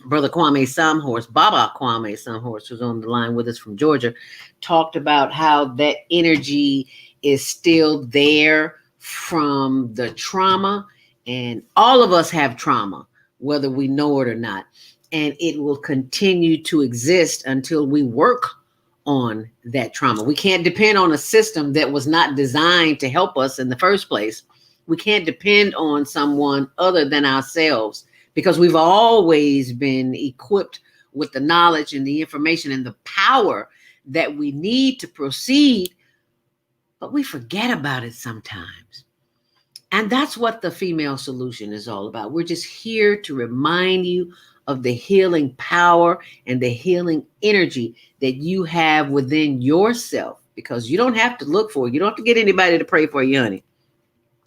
Brother Kwame Samhorst, Baba Kwame Samhorst, who's on the line with us from Georgia, talked about how that energy is still there from the trauma. And all of us have trauma, whether we know it or not. And it will continue to exist until we work on that trauma. We can't depend on a system that was not designed to help us in the first place. We can't depend on someone other than ourselves, because we've always been equipped with the knowledge and the information and the power that we need to proceed, but we forget about it sometimes. And that's what the female solution is all about. We're just here to remind you of the healing power and the healing energy that you have within yourself, because you don't have to look for it. You don't have to get anybody to pray for you, honey.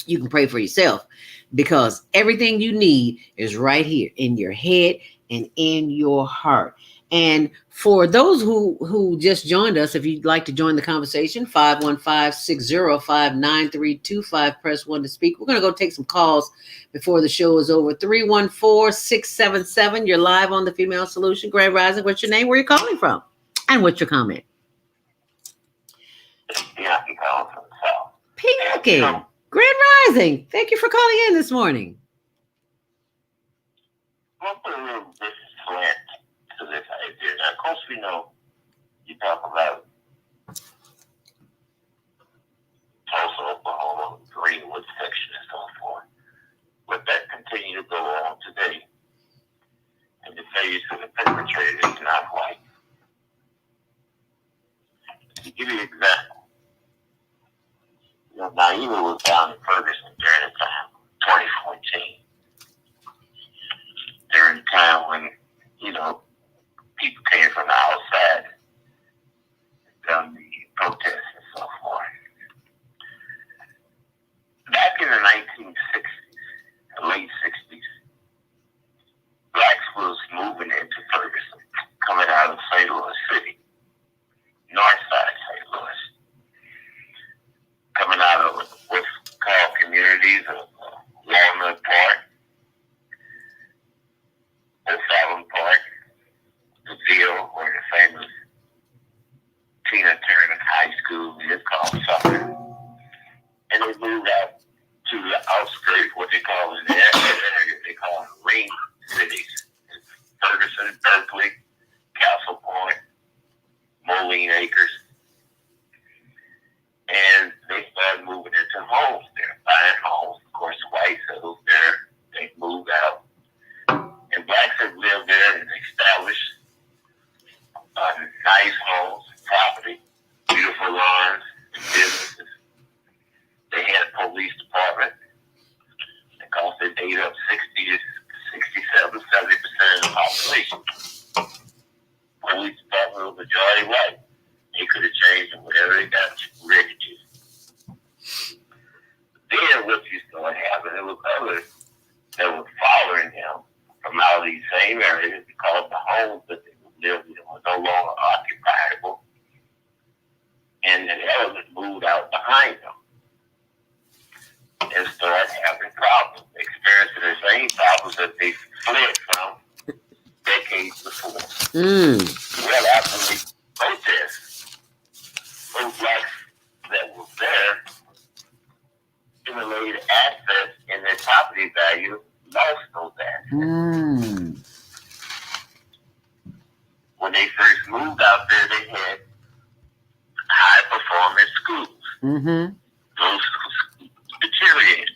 You can pray for yourself, because everything you need is right here in your head and in your heart. And for those who just joined us, if you'd like to join the conversation, 515-605-9325, press 1 to speak. We're going to go take some calls before the show is over. 314-677. You're live on the Female Solution. Grand Rising, what's your name? Where are you calling from? And what's your comment? Peaking. Grand Rising. Thank you for calling in this morning.
I'll put a little bit slant to this idea. Now, of course, we know you talk about Tulsa, Oklahoma, Greenwood section, and so forth. But that continue to go on today. And the face of the perpetrator is not white. To give you an example, Naima was down in Ferguson during the time, 2014. During the time when, people came from the outside, done the protests and so forth. Back in the 1960s, the late 60s, blacks was moving into Ferguson, coming out of St. Louis City, north side of St. Louis, coming out of what's called communities of Walnut Park, O'Fallon Park, the Ville, where the famous Tina Turner High School is called Summer. And they moved out to the outskirts, what they call in the area, they call ring cities. Ferguson, Berkeley, Castle Point, Moline Acres. And they started moving into homes there, buying homes. Of course, the whites settled there. They moved out. And blacks have lived there and established nice homes, property, beautiful lawns, and businesses. that they fled from decades before.
Mm.
Well, after we protest, those blacks that were there accumulated assets and their property value lost those assets.
Mm.
When they first moved out there, they had high performance schools.
Mm-hmm.
Those schools deteriorated.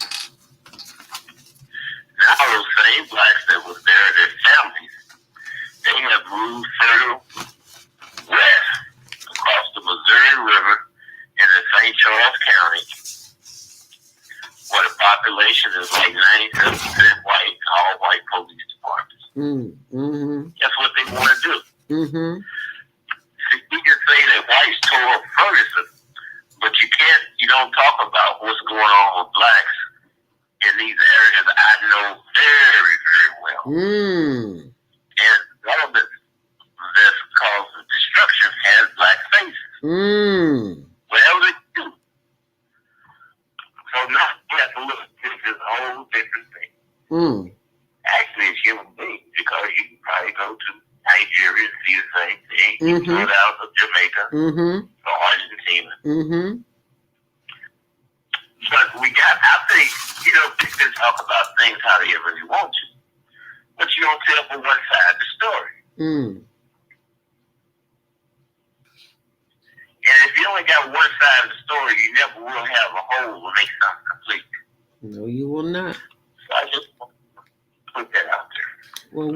Now those same blacks that was there, their families, they have moved further west across the Missouri River into St. Charles County, where the population is like 97% white, all white police departments.
Mm-hmm.
That's what they want to do.
Mm-hmm.
See, we can say that whites tore up Ferguson, but you don't talk about what's going on with blacks in these areas I know very, very well.
Mm.
And one of it that's caused the destruction has black faces.
Mm.
Whatever they do. So now we have to look at this whole different thing.
Mm.
Actually, it's human beings, because you can probably go to Nigeria and see the same thing. You can go down to Jamaica or Argentina.
Mm-hmm.
But I think, we can talk about things how they really want to. But you don't tell for one side of the story.
Mm.
And if you only got one side of the story, you never will have a whole to make something complete.
No, you will not.
So I just want to put that out there.
Well,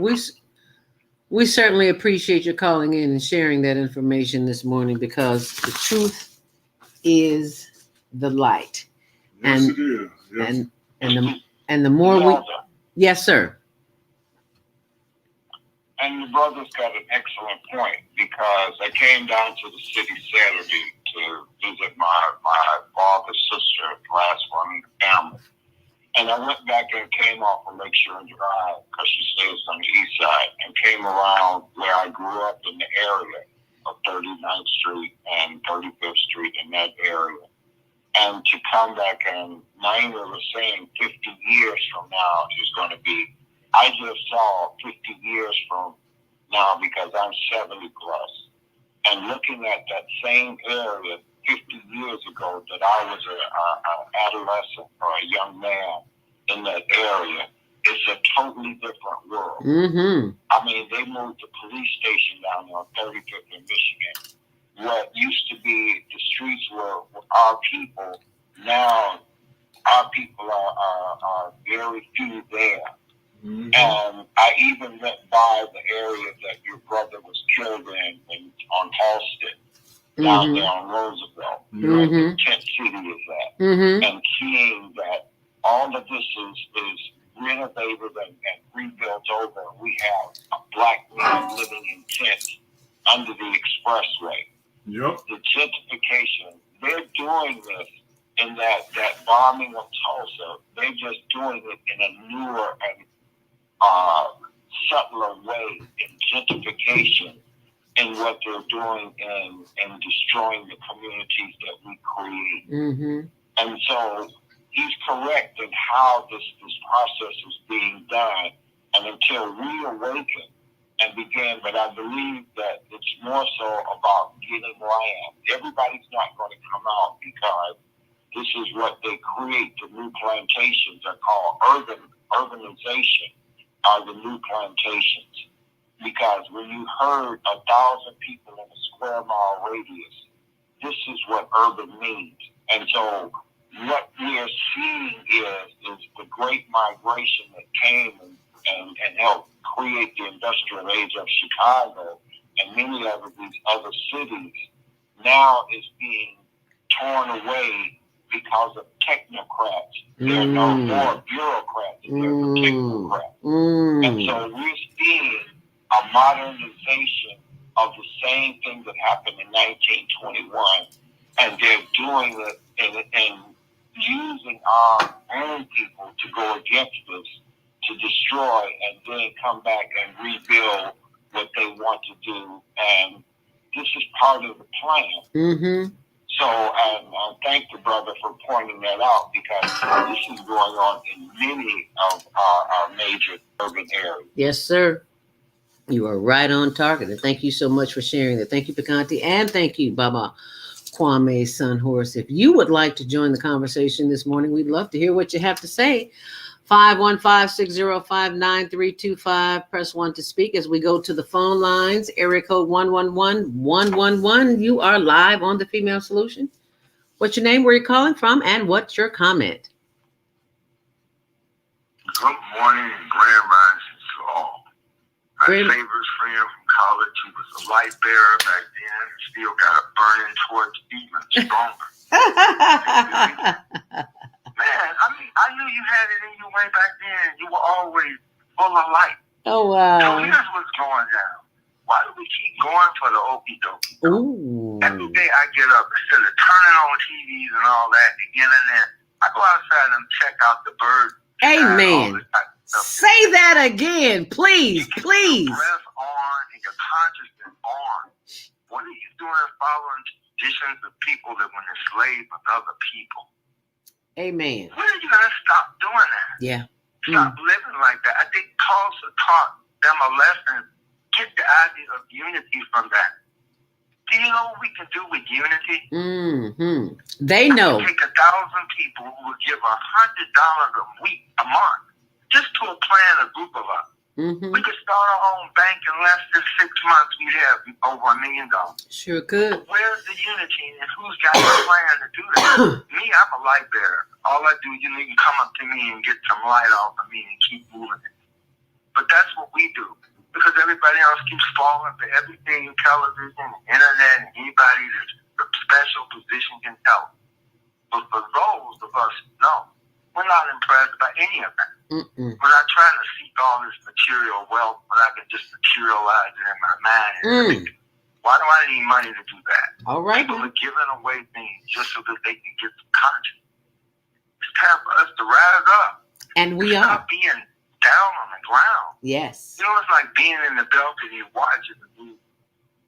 we certainly appreciate your calling in and sharing that information this morning, because the truth is the light.
Yes,
And-
it is. Yes.
And the more we, yes, sir.
And the brother's got an excellent point, because I came down to the city Saturday to visit my father's sister, the last one in the family. And I went back and came off of Lakeshore Drive, because she stays on the east side, and came around where I grew up in the area of 39th Street and 35th Street, in that area. And to come back, and Naima was saying 50 years from now is going to be, I just saw 50 years from now, because I'm 70 plus, and looking at that same area 50 years ago that I was an adolescent or a young man in that area, it's a totally different world.
Mm-hmm.
I mean, they moved the police station down there on 35th in Michigan. What used to be the streets were our people, now our people are very few there.
Mm-hmm.
And I even went by the area that your brother was killed in on Halsted, down there on Roosevelt. Where the tent city is at.
Mm-hmm.
And seeing that all of this is renovated and rebuilt over. We have a black man living in tents under the expressway.
Yep.
The gentrification, they're doing this in that bombing of Tulsa. They're just doing it in a newer and subtler way in gentrification, in what they're doing and destroying the communities that we create.
Mm-hmm.
And so he's correct in how this process is being done. And until we awaken and begin, but I believe that it's more so about getting land. Everybody's not going to come out, because this is what they create. The new plantations are called urbanization, are the new plantations. Because when you heard 1,000 people in a square mile radius, this is what urban means. And so what we are seeing is the great migration that came and helped create the industrial age of Chicago and many of these other cities now is being torn away because of technocrats. There are no more bureaucrats, there are technocrats. And so we're seeing a modernization of the same thing that happened in 1921, and they're doing it and using our own people to go against us, to destroy, and then come back and rebuild what they want to do. And this is part of the plan.
Mm-hmm.
So I thank the brother for pointing that out because this is going on in many of our major urban areas.
Yes, sir. You are right on target. And thank you so much for sharing that. Thank you, Picanti. And thank you, Baba Kwame Sunhorse. If you would like to join the conversation this morning, we'd love to hear what you have to say. 515-605-9325. Press 1 to speak as we go to the phone lines. Area code 111-111. You are live on the Female Solution. What's your name, where you're calling from, and what's your comment?
Good morning and grand rising to all. My favorite friend from college who was a light bearer back then still got a burning torch even stronger. Man, I mean, I knew you had it in you way back then. You were always full of light.
Oh, wow.
So here's what's going down. Why do we keep going for the okie dokie? Every day I get up, instead of turning on TVs and all that, to get in there, I go outside and check out the birds.
Amen. Say that again, please, please.
Your breath on and your consciousness on. What are you doing following traditions of people that were enslaved with other people?
Amen.
When are you going to stop doing that?
Yeah.
Stop living like that. I think Tulsa taught them a lesson. Get the idea of unity from that. Do you know what we can do with unity?
Mm-hmm. They know.
I can take 1,000 people who would give $100 a month just to plan a group of us.
Mm-hmm.
We could start our own bank in less than 6 months. We'd have over $1 million.
Sure could.
Where's the unity and who's got a plan to do that? Me, I'm a light bearer. All I do, you can come up to me and get some light off of me and keep moving it. But that's what we do. Because everybody else keeps falling for everything television, internet, and anybody that's a special position can tell. But for those of us, no. We're not impressed by any of that.
Mm-mm.
We're not trying to seek all this material wealth, but I can just materialize it in my mind. Why do I need money to do that?
All right.
People are giving away things just so that they can get some conscience. It's time for us to rise up.
And we are.
Stop being down on the ground.
Yes.
You know, it's like being in the belt and you watching the move.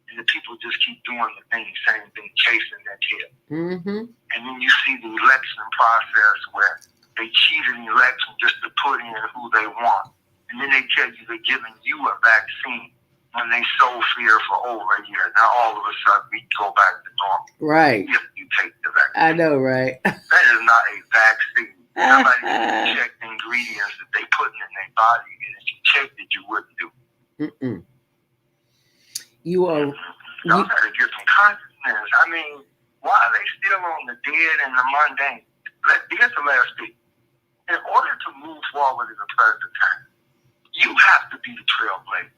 And the people just keep doing the thing, same thing, chasing that tail.
Mm-hmm.
And then you see the election process where they cheat an election just to put in who they want. And then they tell you they're giving you a vaccine when they sow fear for over a year. Now all of a sudden we go back to normal.
Right.
If you take the vaccine.
I know, right?
That is not a vaccine. Somebody needs to check the ingredients that they put in their body, and if you checked it, you wouldn't do.
Mm-mm. You are.
Y'all got to get some consciousness. I mean, why are they still on the dead and the mundane? Here's the last thing. In order to move forward in the present time, you have to be the trailblazer.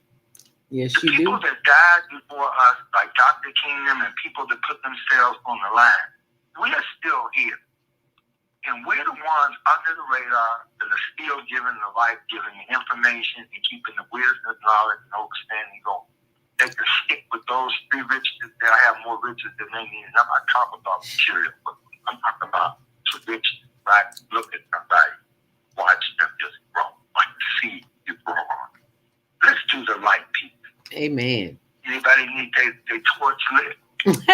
Yes,
the
you
people
do.
that died before us, like Dr. Kingdom and people that put themselves on the line, we are still here. And we're the ones under the radar that are still giving the life, giving the information, and keeping the wisdom, knowledge, and understanding going. They can stick with those three riches. They have more riches than they need. And I'm not talking about material, but I'm talking about tradition. Right? Look at somebody, watch them just grow, like the seed you grow on. Let's do the light piece.
Amen.
Anybody need their torch lit? I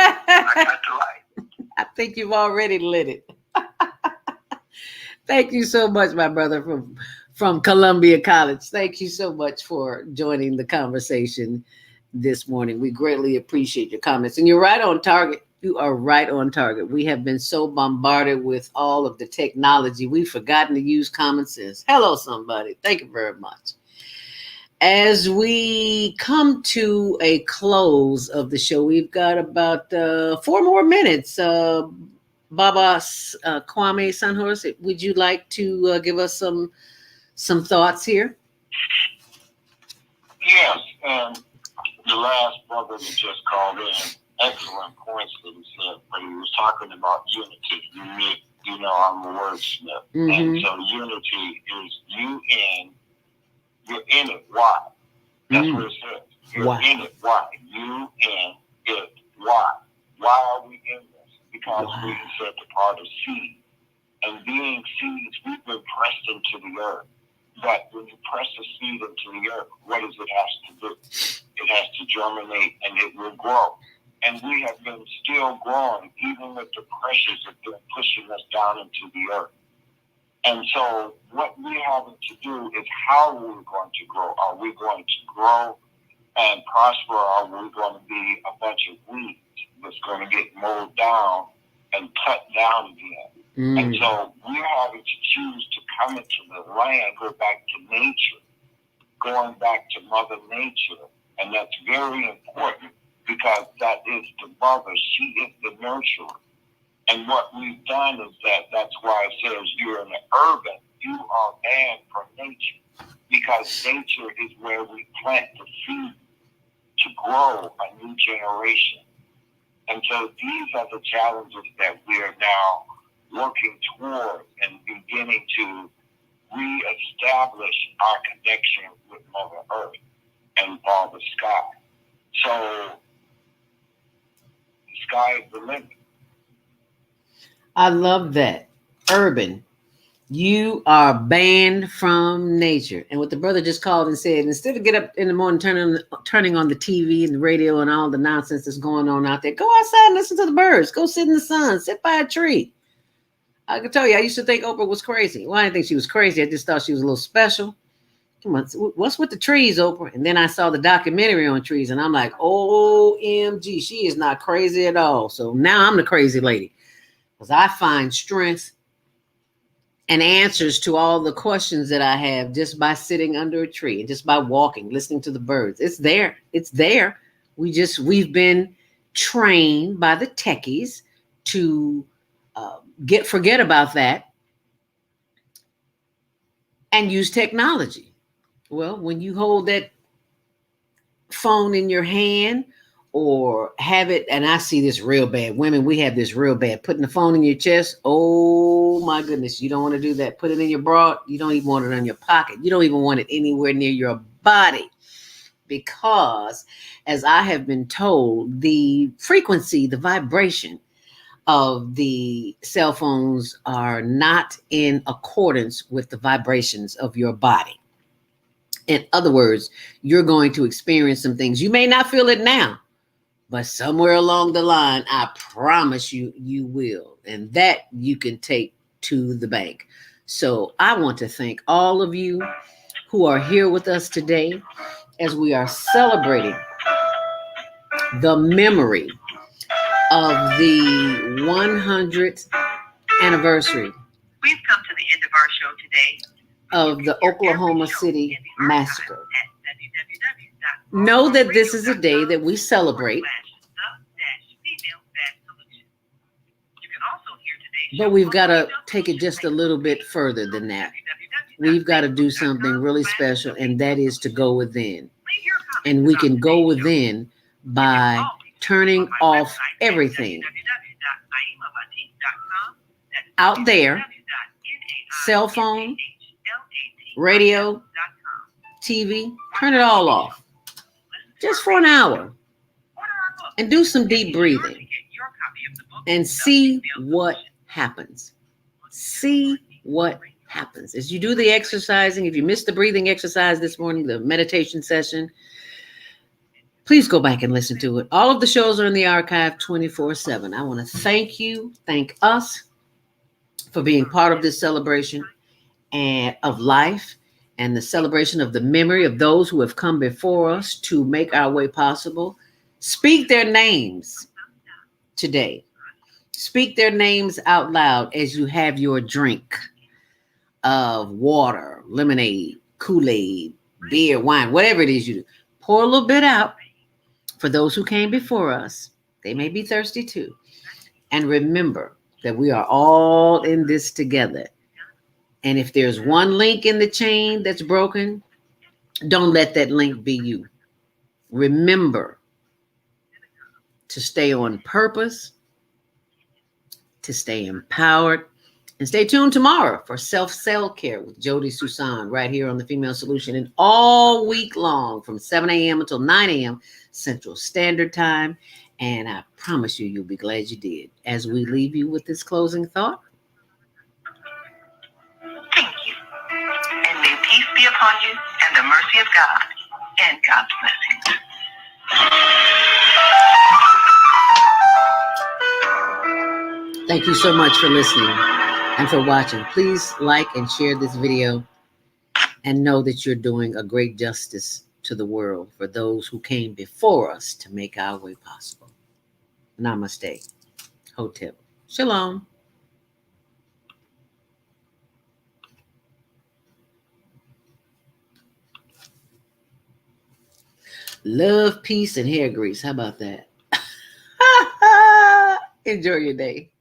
got the light.
I think you've already lit it. Thank you so much, my brother from Columbia College. Thank you so much for joining the conversation this morning. We greatly appreciate your comments. And you're right on target. You are right on target. We have been so bombarded with all of the technology. We've forgotten to use common sense. Hello, somebody. Thank you very much. As we come to a close of the show, we've got about 4 more minutes. Baba Kwame Sunhorse, would you like to give us some thoughts here?
Yes, and the last brother that just called in, excellent points that he said, but he was talking about unity, unique. You know, I'm a wordsmith.
Mm-hmm.
And so unity is you're in it. Why? That's what it says. You're in it. Why? You in it. Why? Why are we in this? Because we are set apart of seed. And being seeds, we've been pressed into the earth. But when you press a seed into the earth, what does it have to do? It has to germinate and it will grow. And we have been still growing, even with the pressures that have been pushing us down into the earth. And so what we're having to do is how are we going to grow? Are we going to grow and prosper, or are we going to be a bunch of weeds that's going to get mowed down and cut down again? And so we're having to choose to come into the land, go back to nature, going back to Mother Nature. And that's very important because that is the mother. She is the nurturer. And what we've done is that's why it says you're in the urban. You are banned from nature because nature is where we plant the seed to grow a new generation. And so these are the challenges that we are now working toward and beginning to reestablish our connection with Mother Earth and Father Sky. So the sky is the limit.
I love that. Urban. You are banned from nature. And what the brother just called and said, instead of get up in the morning, turning on the TV and the radio and all the nonsense that's going on out there, go outside and listen to the birds. Go sit in the sun. Sit by a tree. I can tell you, I used to think Oprah was crazy. Well, I didn't think she was crazy. I just thought she was a little special. Come on, what's with the trees, Oprah? And then I saw the documentary on trees, and I'm like, OMG, she is not crazy at all. So now I'm the crazy lady because I find strength and answers to all the questions that I have just by sitting under a tree and just by walking, listening to the birds. It's there. It's there. We've been trained by the techies to forget about that and use technology. Well, when you hold that phone in your hand or have it, and I see this real bad. Women, we have this real bad. Putting the phone in your chest. Oh my goodness. You don't want to do that. Put it in your bra. You don't even want it in your pocket. You don't even want it anywhere near your body. Because as I have been told, the frequency, the vibration of the cell phones are not in accordance with the vibrations of your body. In other words, you're going to experience some things. You may not feel it now, but somewhere along the line, I promise you, you will. And that you can take to the bank. So I want to thank all of you who are here with us today as we are celebrating the memory of the 100th anniversary
We've come to the end of our show today.
of the Oklahoma City massacre. Know that this is a day that we celebrate, but we've got to take it just a little bit further than that. We've got to do something really special, and that is to go within. And we can go within by turning off everything out there, cell phone, radio, TV, turn it all off just for an hour and do some deep breathing and see what happens. See what happens as you do the exercising. If you missed the breathing exercise this morning, the meditation session, please go back and listen to it. All of the shows are in the archive 24/7. I want to thank us for being part of this celebration and of life and the celebration of the memory of those who have come before us to make our way possible. Speak their names today. Speak their names out loud as you have your drink of water, lemonade, Kool-Aid, beer, wine, whatever it is you do. Pour a little bit out for those who came before us. They may be thirsty too. And remember that we are all in this together. And if there's one link in the chain that's broken, don't let that link be you. Remember to stay on purpose, to stay empowered, and stay tuned tomorrow for self-care with Jody Susan right here on the Female Solution, and all week long from 7 a.m. until 9 a.m. Central Standard Time. And I promise you, you'll be glad you did. As we leave you with this closing thought.
Thank you. And may peace be upon you and the mercy of God and God's blessings.
Thank you so much for listening and for watching. Please like and share this video and know that you're doing a great justice to the world for those who came before us to make our way possible. Namaste. Hotep. Shalom. Love, peace, and hair grease. How about that? Enjoy your day.